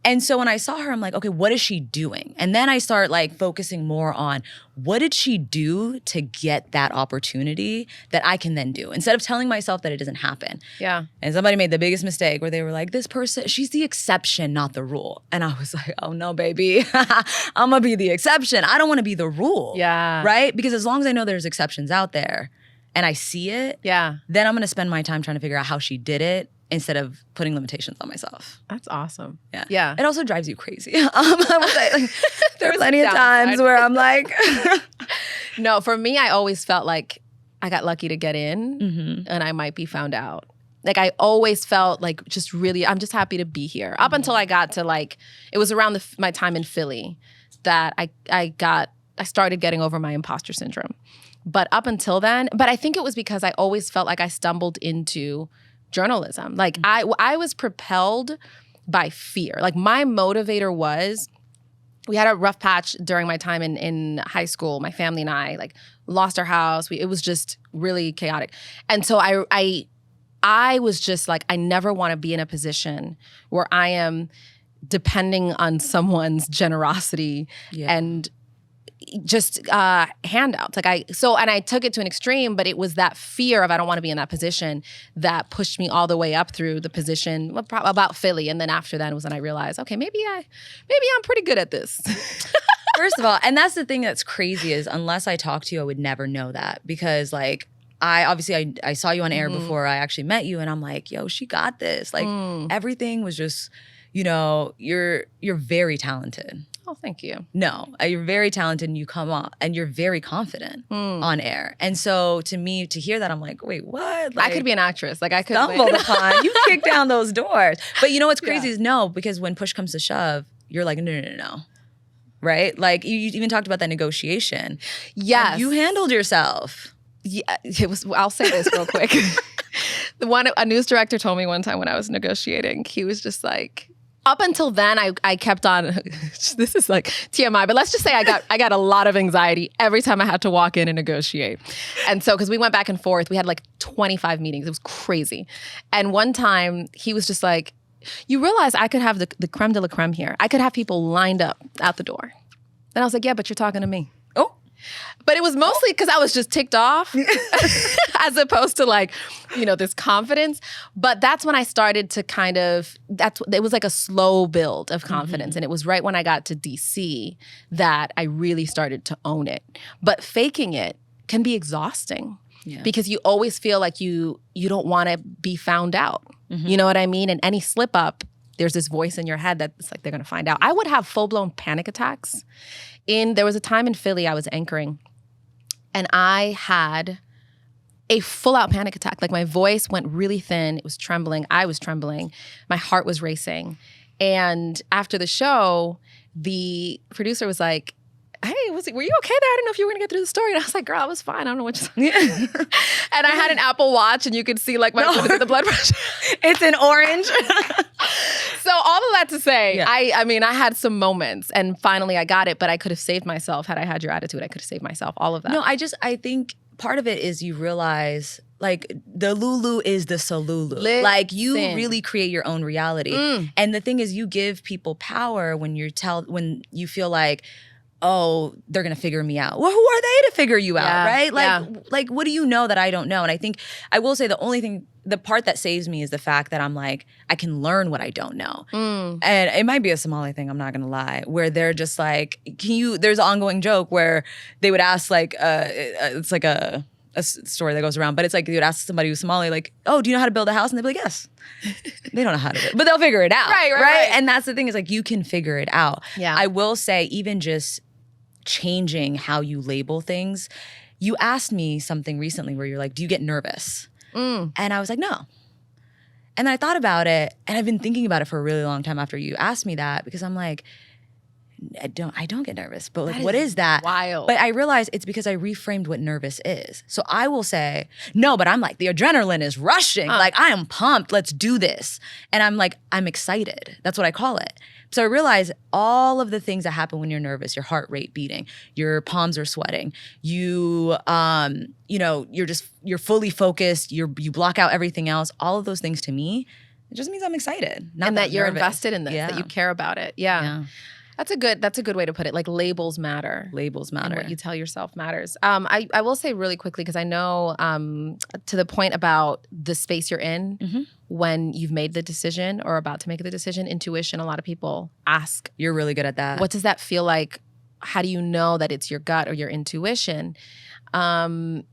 And so when I saw her, I'm like, okay, what is she doing? And then I start like focusing more on what did she do to get that opportunity that I can then do instead of telling myself that it doesn't happen. Yeah. And somebody made the biggest mistake where they were like, this person, she's the exception, not the rule. And I was like, oh no, baby, I'm gonna be the exception. I don't wanna be the rule. Yeah. Right? Because as long as I know there's exceptions out there and I see it, then I'm gonna spend my time trying to figure out how she did it instead of putting limitations on myself. That's awesome. Yeah. It also drives you crazy. I would say, like, there are plenty of times where I'm like... No, for me, I always felt like I got lucky to get in and I might be found out. Like, I always felt like just really, I'm just happy to be here. Up until I got to like, it was around my time in Philly that I started getting over my imposter syndrome. But up until then, but I think it was because I always felt like I stumbled into journalism. Like I was propelled by fear. Like my motivator was, we had a rough patch during my time in high school. My family and I like lost our house. It was just really chaotic. And so I was just like, I never want to be in a position where I am depending on someone's generosity and just handouts. And I took it to an extreme, but it was that fear of I don't want to be in that position that pushed me all the way up through the position about Philly. And then after that was when I realized, okay, maybe I'm pretty good at this. First of all, and that's the thing that's crazy is unless I talk to you, I would never know that because like I saw you on air before I actually met you and I'm like, yo, she got this. Like everything was just, you're very talented. Oh, thank you. No, you're very talented and you come on and you're very confident on air. And so to me, to hear that, I'm like, wait, what? Like, I could be an actress. Like I could stumbled upon. You kick down those doors. But you know what's crazy is no, because when push comes to shove, you're like, no. Right? Like you even talked about that negotiation. Yes. And you handled yourself. Yeah, it was. I'll say this real quick. A news director told me one time when I was negotiating, he was just like, up until then, I kept on, this is like TMI, but let's just say I got a lot of anxiety every time I had to walk in and negotiate. And so, because we went back and forth, we had like 25 meetings. It was crazy. And one time, he was just like, you realize I could have the creme de la creme here. I could have people lined up out the door. And I was like, yeah, but you're talking to me. Oh. But it was mostly because I was just ticked off as opposed to like, this confidence. But that's when I started to it was like a slow build of confidence. And it was right when I got to DC that I really started to own it. But faking it can be exhausting because you always feel like you don't want to be found out. You know what I mean? And any slip up, there's this voice in your head that's like, they're going to find out. I would have full-blown panic attacks. There was a time in Philly I was anchoring and I had a full-out panic attack. Like my voice went really thin. It was trembling. I was trembling. My heart was racing. And after the show, the producer was like, hey, were you okay there? I didn't know if you were gonna get through the story. And I was like, girl, I was fine. I don't know what you're saying. And I had an Apple Watch, and you could see like the blood pressure. It's in orange. So all of that to say, I mean, I had some moments, and finally I got it, but I could have saved myself had I had your attitude. I could have saved myself. All of that. No, I think part of it is you realize like the Lulu is the Solulu. Like you really create your own reality. And the thing is, you give people power when you feel like, oh, they're gonna figure me out. Well, who are they to figure you out, right? Like what do you know that I don't know? And I think I will say the part that saves me is the fact that I'm like, I can learn what I don't know. And it might be a Somali thing, I'm not gonna lie, where they're just like, there's an ongoing joke where they would ask like, it's like a story that goes around, but it's like they would ask somebody who's Somali, like, oh, do you know how to build a house? And they'd be like, yes. They don't know how to do it, but they'll figure it out. Right. And that's the thing, is like, you can figure it out. Yeah. I will say, even just changing how you label things. You asked me something recently where you're like, do you get nervous? And I was like, no. And then I thought about it, and I've been thinking about it for a really long time after you asked me that, because I'm like, I don't get nervous, but like, what is that? Wild. But I realized it's because I reframed what nervous is. So I will say, no, but I'm like, the adrenaline is rushing. Like, I am pumped. Let's do this. And I'm like, I'm excited. That's what I call it. So I realize all of the things that happen when you're nervous, your heart rate beating, your palms are sweating, you're fully focused, you block out everything else. All of those things, to me, it just means I'm excited. Not and that you're nervous. invested in this, that you care about it. Yeah. That's a good way to put it. Like, labels matter. Labels matter. And what you tell yourself matters. I will say really quickly, because I know to the point about the space you're in when you've made the decision or about to make the decision, intuition, a lot of people ask. You're really good at that. What does that feel like? How do you know that it's your gut or your intuition? I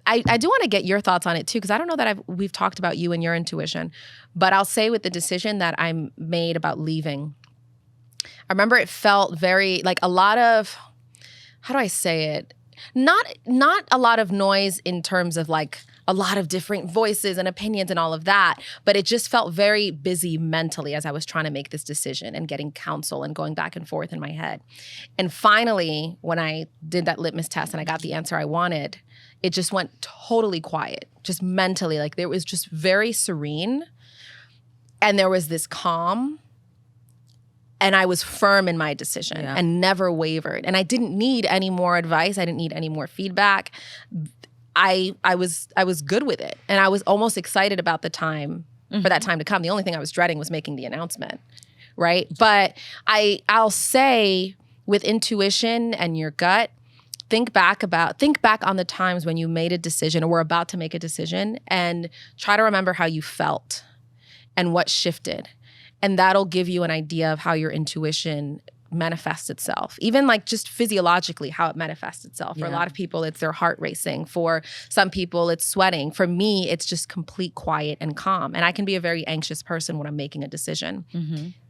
do want to get your thoughts on it too, because I don't know that we've talked about you and your intuition. But I'll say, with the decision that I made about leaving, I remember it felt very like a lot of, how do I say it? Not a lot of noise in terms of like a lot of different voices and opinions and all of that, but it just felt very busy mentally as I was trying to make this decision and getting counsel and going back and forth in my head. And finally, when I did that litmus test and I got the answer I wanted, it just went totally quiet, just mentally. Like, there was just very serene, and there was this calm. And I was firm in my decision and never wavered. And I didn't need any more advice. I didn't need any more feedback. I was good with it. And I was almost excited about the time, for that time to come. The only thing I was dreading was making the announcement, right? But I'll say, with intuition and your gut, think back on the times when you made a decision or were about to make a decision, and try to remember how you felt and what shifted. And that'll give you an idea of how your intuition manifests itself. Even like just physiologically, how it manifests itself. For a lot of people, it's their heart racing. For some people, it's sweating. For me, it's just complete quiet and calm. And I can be a very anxious person when I'm making a decision.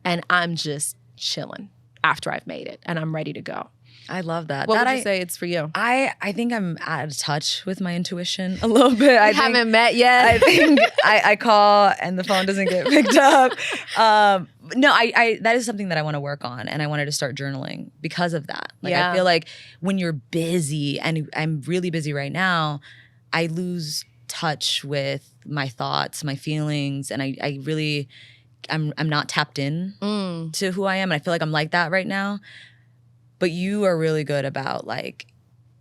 And I'm just chilling after I've made it, and I'm ready to go. I love that. What would you say it's for you? I think I'm out of touch with my intuition a little bit. I haven't met yet. I think I call and the phone doesn't get picked up. No, that is something that I want to work on, and I wanted to start journaling because of that. Like, I feel like when you're busy, and I'm really busy right now, I lose touch with my thoughts, my feelings, and I'm not tapped in to who I am. And I feel like I'm like that right now. But you are really good about, like,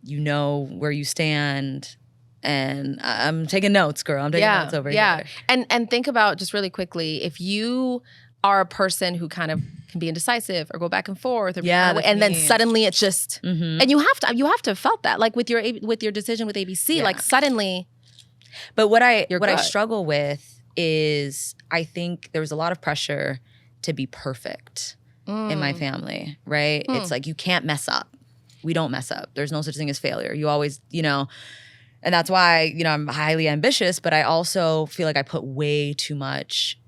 you know where you stand. And I'm taking notes, girl. I'm taking notes over here. And think about, just really quickly, if you are a person who kind of can be indecisive or go back and forth, or and then suddenly it's just, and you have to have felt that, like with your decision with ABC, like suddenly. But what I struggle with is, I think there was a lot of pressure to be perfect in my family, right? It's like, you can't mess up. We don't mess up. There's no such thing as failure. You always, and that's why, I'm highly ambitious, but I also feel like I put way too much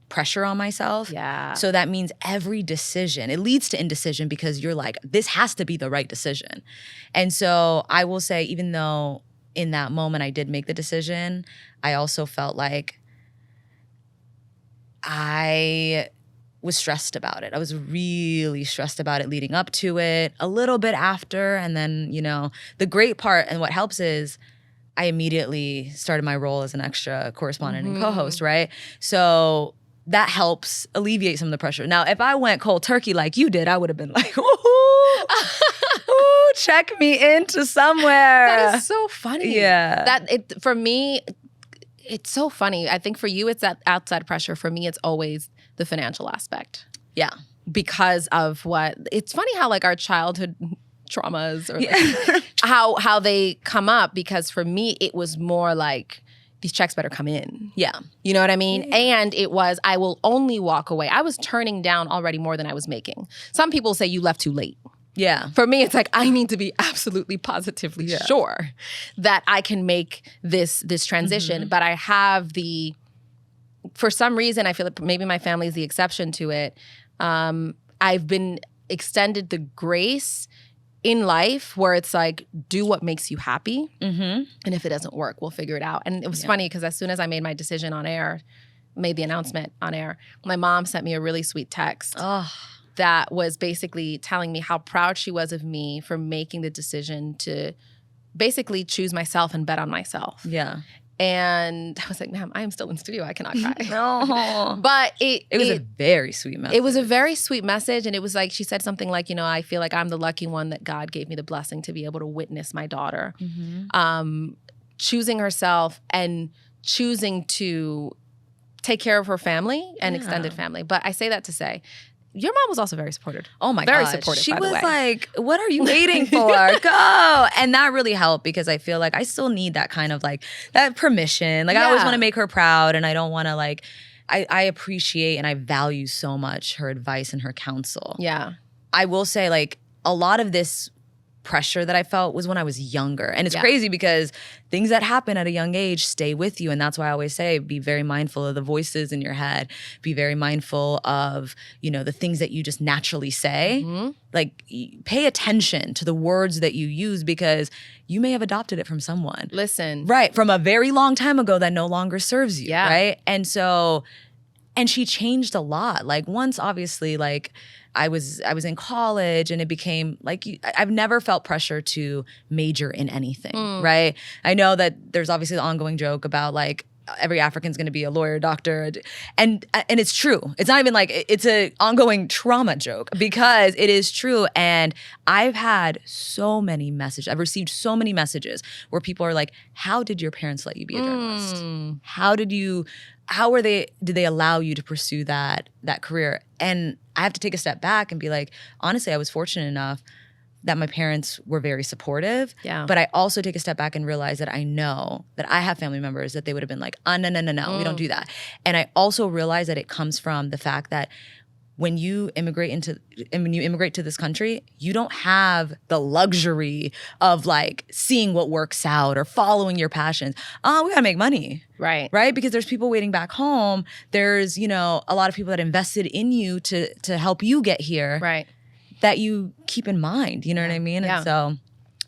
pressure on myself. Yeah. So that means every decision, it leads to indecision, because you're like, this has to be the right decision. And so I will say, even though in that moment I did make the decision, I also felt like I was stressed about it. I was really stressed about it leading up to it, a little bit after. And then, the great part and what helps is I immediately started my role as an extra correspondent and co-host, right? So that helps alleviate some of the pressure. Now, if I went cold turkey like you did, I would have been like, ooh, check me into somewhere. That is so funny. Yeah. For me, it's so funny. I think for you, it's that outside pressure. For me, it's always the financial aspect. Yeah. Because of it's funny how like our childhood traumas or like how they come up, because for me, it was more like, these checks better come in. Yeah. You know what I mean? And it was, I will only walk away. I was turning down already more than I was making. Some people say you left too late. Yeah. For me, it's like, I need to be absolutely positively sure that I can make this transition. But I have for some reason, I feel like maybe my family is the exception to it. I've been extended the grace in life where it's like, do what makes you happy. And if it doesn't work, we'll figure it out. And it was funny because as soon as I made my decision on air, made the announcement on air, my mom sent me a really sweet text that was basically telling me how proud she was of me for making the decision to basically choose myself and bet on myself. Yeah. And I was like, ma'am, I am still in studio. I cannot cry. No. But it was a very sweet message. It was a very sweet message. And it was like, she said something like, I feel like I'm the lucky one that God gave me the blessing to be able to witness my daughter choosing herself and choosing to take care of her family and extended family. But I say that to say, your mom was also very supportive. Oh my God. Very supportive, She by the was way. like, what are you waiting for? Go. And that really helped because I feel like I still need that kind of like, that permission. Like I always want to make her proud and I don't want to like, I appreciate and I value so much her advice and her counsel. Yeah. I will say like a lot of this pressure that I felt was when I was younger. And it's crazy because things that happen at a young age stay with you. And that's why I always say, be very mindful of the voices in your head. Be very mindful of, the things that you just naturally say. Like pay attention to the words that you use because you may have adopted it from someone. Listen. Right. From a very long time ago that no longer serves you. Yeah. Right. And she changed a lot. Like once obviously like I was in college and it became like, I've never felt pressure to major in anything, right? I know that there's obviously the ongoing joke about like, every African's gonna be a lawyer, doctor, and it's true. It's not even like, it's an ongoing trauma joke because it is true. And I've had so many messages, I've received so many messages where people are like, how did your parents let you be a journalist? Did they allow you to pursue that career? And I have to take a step back and be like, honestly, I was fortunate enough that my parents were very supportive. Yeah. But I also take a step back and realize that I know that I have family members that they would have been like, no, we don't do that. And I also realize that it comes from the fact that when you immigrate to this country, you don't have the luxury of like seeing what works out or following your passions. We gotta make money. Right. Right? Because there's people waiting back home. There's, a lot of people that invested in you to help you get here. Right. That you keep in mind. You know what I mean? Yeah. And so,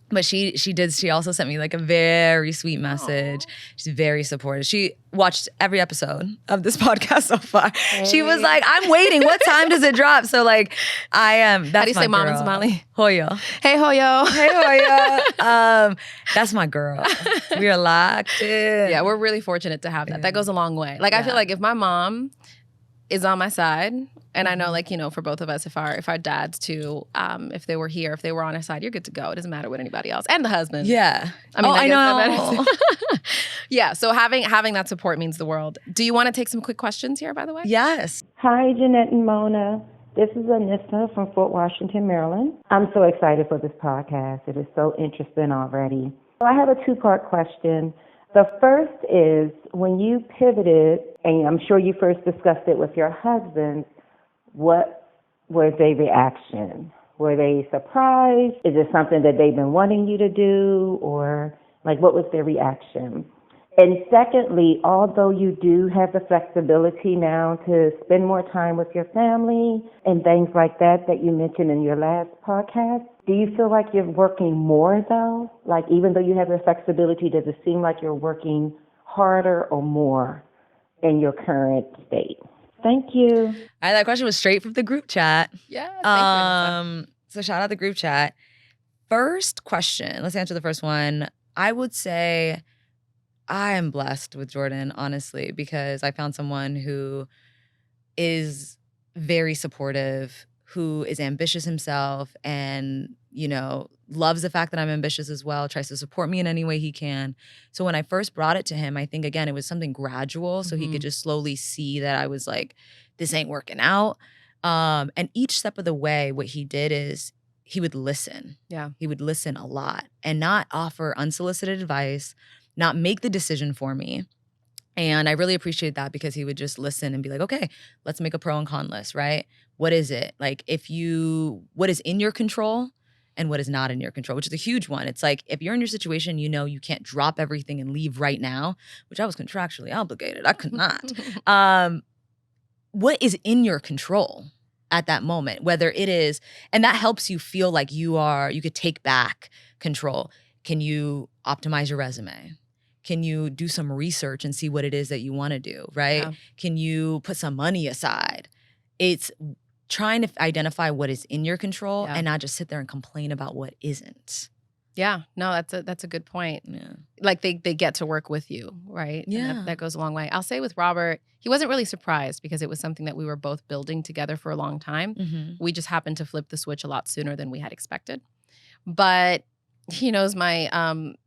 but she also sent me like a very sweet message. She's very supportive. She watched every episode of this podcast so far. Hey. She was like, I'm waiting. What time does it drop? So like, I am. That's How do you say girl. mom in Somali? Hoyo. Hey, Hoyo. Hey, Hoyo. That's my girl. We are locked in. Yeah, we're really fortunate to have that. That goes a long way. Like, I feel like if my mom is on my side, and I know, like, for both of us, if our dads too, if they were here, if they were on our side, you're good to go. It doesn't matter what anybody else, and the husband. Yeah. I mean, I know. Yeah. So having that support means the world. Do you want to take some quick questions here, by the way? Yes. Hi, Jeannette and Mona. This is Anissa from Fort Washington, Maryland. I'm so excited for this podcast. It is so interesting already. So I have a two-part question. The first is, when you pivoted, and I'm sure you first discussed it with your husband, what was their reaction? Were they surprised? Is it something that they've been wanting you to do? Or, like, what was their reaction? And secondly, although you do have the flexibility now to spend more time with your family and things like that you mentioned in your last podcast, do you feel like you're working more, though? Like, even though you have the flexibility, does it seem like you're working harder or more in your current state? Thank you. All right, that question was straight from the group chat. Yeah. Thank you. So shout out the group chat. First question. Let's answer the first one. I would say I am blessed with Jordan, honestly, because I found someone who is very supportive, who is ambitious himself and, loves the fact that I'm ambitious as well, tries to support me in any way he can. So when I first brought it to him, I think, again, it was something gradual so he could just slowly see that I was like, this ain't working out. And each step of the way, what he did is he would listen. Yeah. He would listen a lot and not offer unsolicited advice, not make the decision for me. And I really appreciate that because he would just listen and be like, okay, let's make a pro and con list, right? What is it? Like what is in your control and what is not in your control, which is a huge one. It's like, if you're in your situation, you can't drop everything and leave right now, which I was contractually obligated. I could not. What is in your control at that moment, whether it is, and that helps you feel like you could take back control. Can you optimize your resume? Can you do some research and see what it is that you want to do, right? Yeah. Can you put some money aside? It's trying to identify what is in your control and not just sit there and complain about what isn't. Yeah, no, that's a good point. Yeah. Like they get to work with you, right? Yeah. And that goes a long way. I'll say with Robert, he wasn't really surprised because it was something that we were both building together for a long time. Mm-hmm. We just happened to flip the switch a lot sooner than we had expected. But he knows my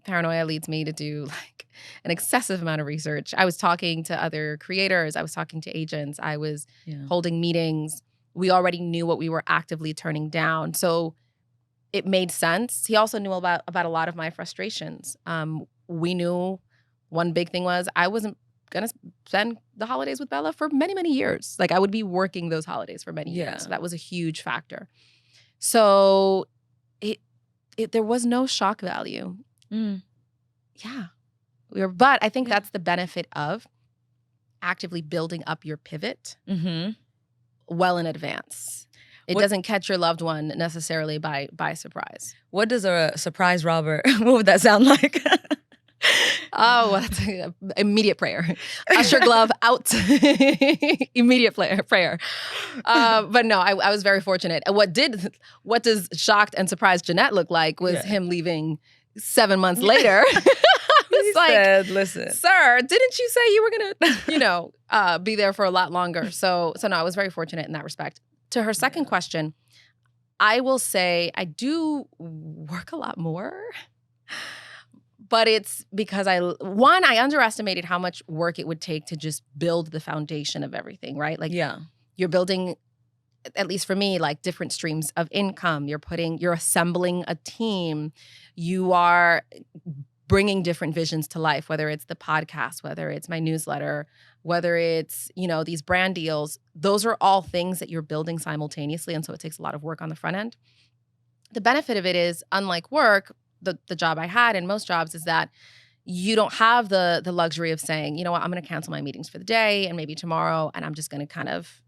paranoia leads me to do like an excessive amount of research. I was talking to other creators. I was talking to agents. I was holding meetings. We already knew what we were actively turning down. So it made sense. He also knew about a lot of my frustrations. We knew one big thing was I wasn't going to spend the holidays with Bella for many, many years. Like I would be working those holidays for many years. So that was a huge factor. So there was no shock value. Yeah. But I think that's the benefit of actively building up your pivot well in advance. It doesn't catch your loved one necessarily by surprise. What does a surprise Robert, what would that sound like? Oh, that's immediate prayer. Usher glove out. Immediate prayer. But no, I was very fortunate. What does shocked and surprised Jeannette look like was him leaving 7 months later. He said, listen, sir, didn't you say you were gonna, be there for a lot longer? So no, I was very fortunate in that respect. To her second question, I will say I do work a lot more. But it's because I underestimated how much work it would take to just build the foundation of everything, right? Like you're building, at least for me, like different streams of income. You're assembling a team. You are bringing different visions to life, whether it's the podcast, whether it's my newsletter, whether it's, these brand deals. Those are all things that you're building simultaneously. And so it takes a lot of work on the front end. The benefit of it is, unlike work, the job I had and most jobs is that you don't have the luxury of saying, you know what, I'm going to cancel my meetings for the day and maybe tomorrow, and I'm just going to kind of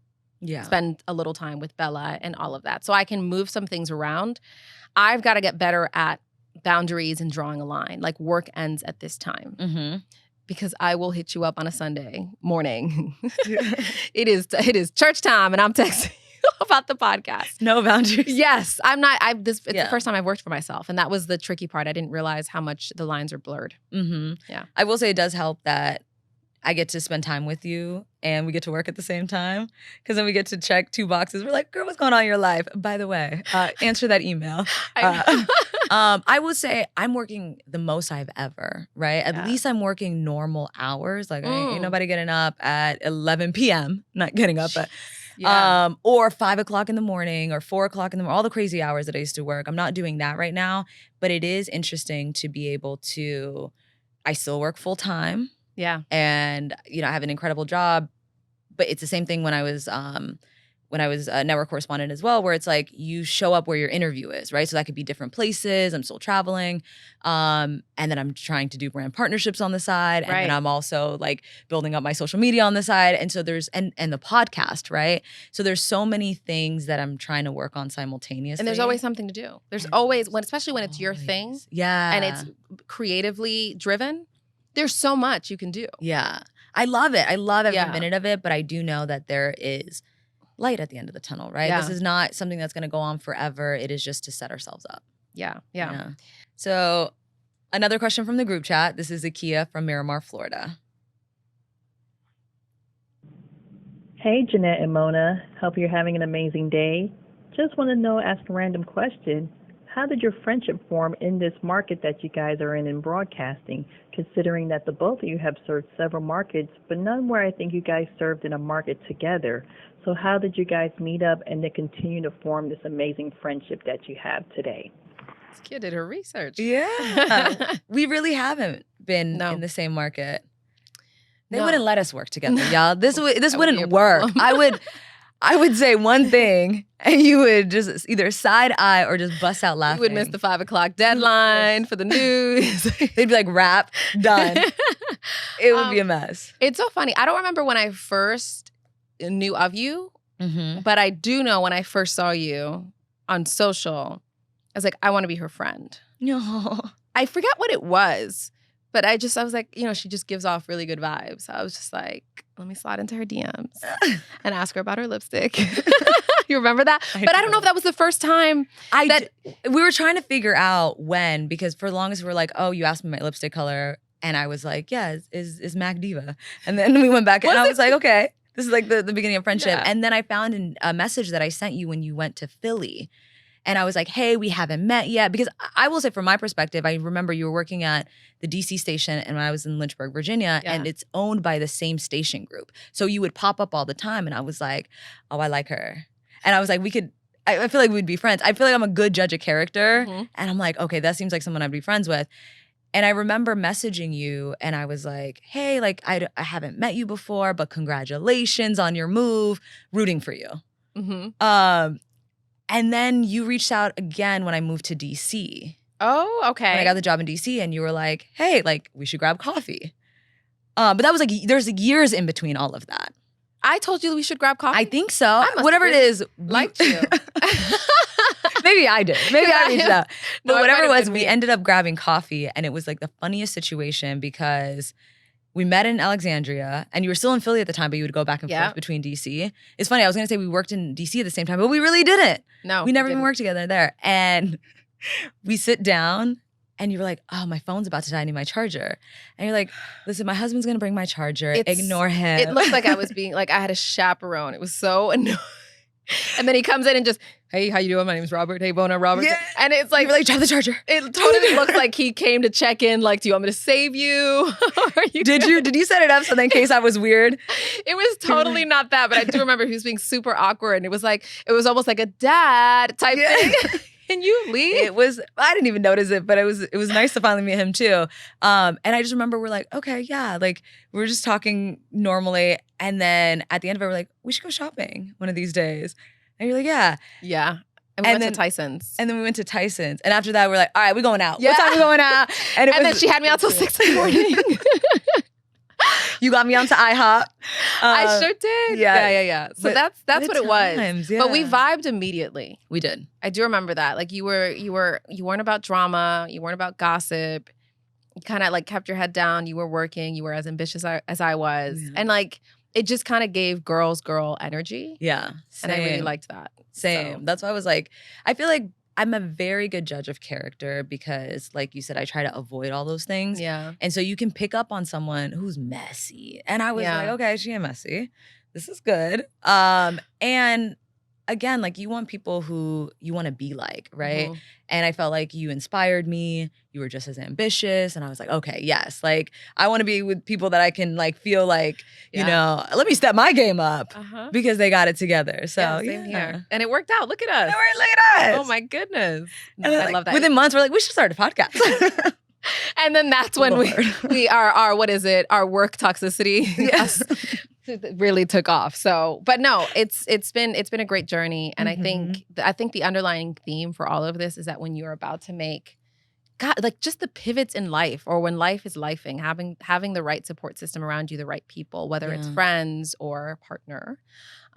spend a little time with Bella and all of that. So I can move some things around. I've got to get better at boundaries and drawing a line. Like work ends at this time. Because I will hit you up on a Sunday morning. It is church time and I'm texting about the podcast. No boundaries. Yes. It's the first time I've worked for myself. And that was the tricky part. I didn't realize how much the lines are blurred. Yeah. I will say it does help that I get to spend time with you and we get to work at the same time. Because then we get to check 2 boxes. We're like, girl, what's going on in your life? By the way, answer that email. I would say I'm working the most I've ever, right? At least I'm working normal hours. Like ain't nobody getting up at 11 p.m. Not getting up at or 5 o'clock in the morning or 4 o'clock in the morning, all the crazy hours that I used to work. I'm not doing that right now, but it is interesting to be able to, I still work full time. Yeah. And, I have an incredible job, but it's the same thing when I was a network correspondent as well, where it's like you show up where your interview is, right? So that could be different places. I'm still traveling. And then I'm trying to do brand partnerships on the side. And then I'm also like building up my social media on the side. And so there's, and the podcast, right? So there's so many things that I'm trying to work on simultaneously. And there's always something to do. There's always, especially when it's your thing. Yeah. And it's creatively driven, there's so much you can do. Yeah. I love it. I love every Yeah. minute of it, but I do know that there is light at the end of the tunnel, right? Yeah. This is not something that's going to go on forever. It is just to set ourselves up. Yeah. So another question from the group chat. This is Akia from Miramar, Florida. Hey, Jeannette and Mona. Hope you're having an amazing day. Just want to know, ask a random question. How did your friendship form in this market that you guys are in broadcasting, considering that the both of you have served several markets, but none where I think you guys served in a market together? So how did you guys meet up and then continue to form this amazing friendship that you have today? This kid did her research. Yeah. We really haven't been in the same market. They wouldn't let us work together, y'all. This wouldn't work. I would say one thing, and you would just either side eye or just bust out laughing. You would miss the 5 o'clock deadline for the news. They'd be like, "Wrap, done." It would be a mess. It's so funny. I don't remember when I first knew of you, but I do know when I first saw you on social, I was like, I want to be her friend. No, I forget what it was. But I was like, she just gives off really good vibes. I was just like, let me slide into her DMs and ask her about her lipstick. You remember that? I don't know if that was the first time we were trying to figure out when, because for the longest we were like, oh, you asked me my lipstick color. And I was like, yeah, is Mac Diva. And then we went back and I was like, okay, this is like the beginning of friendship. Yeah. And then I found a message that I sent you when you went to Philly. And I was like, hey, we haven't met yet. Because I will say from my perspective, I remember you were working at the DC station and when I was in Lynchburg, Virginia, and it's owned by the same station group. So you would pop up all the time and I was like, oh, I like her. And I was like, I feel like we'd be friends. I feel like I'm a good judge of character. And I'm like, okay, that seems like someone I'd be friends with. And I remember messaging you and I was like, hey, like I haven't met you before, but congratulations on your move, rooting for you. And then you reached out again when I moved to DC. Oh, okay. When I got the job in DC and you were like, hey, like we should grab coffee. But that was like, there's years in between all of that. I told you we should grab coffee? I think so. Whatever it is. Liked you. Maybe I did. Maybe I reached out. But No, whatever it was, we ended up grabbing coffee and it was like the funniest situation because we met in Alexandria and you were still in Philly at the time, but you would go back and forth between DC. It's funny, I was gonna say we worked in DC at the same time, but we really didn't. No. We never even worked together there. And we sit down and you were like, oh, my phone's about to die, I need my charger. And you're like, listen, my husband's gonna bring my charger, ignore him. It looked like I was being, like I had a chaperone. It was so annoying. And then he comes in and just, hey, how you doing? My name's Robert. Hey, Bona, Robert. Yeah. And it's like, you were like, drop the charger. It totally looks like he came to check in, like, do you want me to save you? Did you set it up so that in case I was weird? It was totally not that, but I do remember he was being super awkward. And it was almost like a dad type thing. Can you leave? I didn't even notice it, but it was nice to finally meet him too. And I just remember we're like, okay, yeah, like we were just talking normally. And then at the end of it, we're like, we should go shopping one of these days. And you're like, yeah. Yeah. And we went to Tyson's. And then we went to Tyson's. And after that, we're like, all right, we're going out. Yeah. What time are we going out? And then she had me out till 6 in the morning. You got me onto IHOP. I sure did. Yeah. So that's what it was. Yeah. But we vibed immediately. We did. I do remember that. Like you weren't about drama. You weren't about gossip. You kind of like kept your head down. You were working. You were as ambitious as I was. Yeah. And like it just kind of gave girl energy. Yeah. Same. And I really liked that. Same. So. That's why I was like, I feel like I'm a very good judge of character because, like you said, I try to avoid all those things. Yeah. And so you can pick up on someone who's messy. And I was like, okay, she ain't messy. This is good. And again, like you want people who you want to be like, right? Mm-hmm. And I felt like you inspired me. You were just as ambitious. And I was like, okay, yes. Like I want to be with people that I can like feel like, you know, let me step my game up because they got it together. So same here. And it worked out. Look at us. Look at us. Oh my goodness. I love that. Within months, we're like, we should start a podcast. And then that's when we our what is it? Our work toxicity. Yes. Really took off. So, but no, it's been a great journey. And I think the underlying theme for all of this is that when you're about to make like just the pivots in life or when life is lifing, having the right support system around you, the right people, whether it's friends or partner,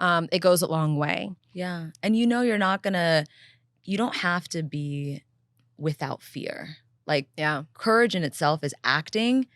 it goes a long way. Yeah. And you don't have to be without fear. Like courage in itself is acting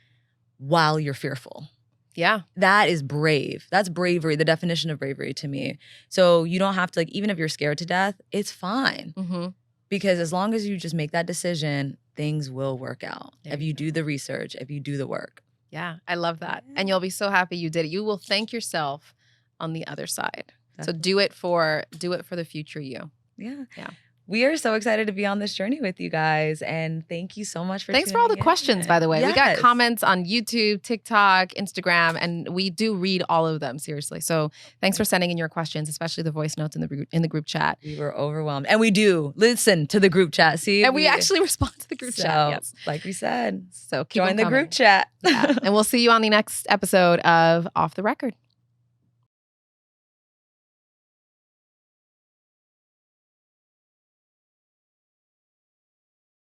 while you're fearful. Yeah. That is brave. That's bravery, the definition of bravery to me. So you don't have to, like, even if you're scared to death, it's fine. Mm-hmm. Because as long as you just make that decision, things will work out. There If you you do the research, if you do the work. Yeah, I love that. And you'll be so happy you did it. You will thank yourself on the other side. So do it for the future you. Yeah. Yeah. We are so excited to be on this journey with you guys. And thank you so much for Thanks for all the tuning questions, in. by the way. We got Yes. comments on YouTube, TikTok, Instagram, and we do read all of them, seriously. So thanks for sending in your questions, especially the voice notes in the group chat. We were overwhelmed. And we do listen to the group chat. See? And we actually respond to the group chat. Yes. Like we said, So keep join them the coming. group chat. Yeah. And we'll see you on the next episode of Off the Record.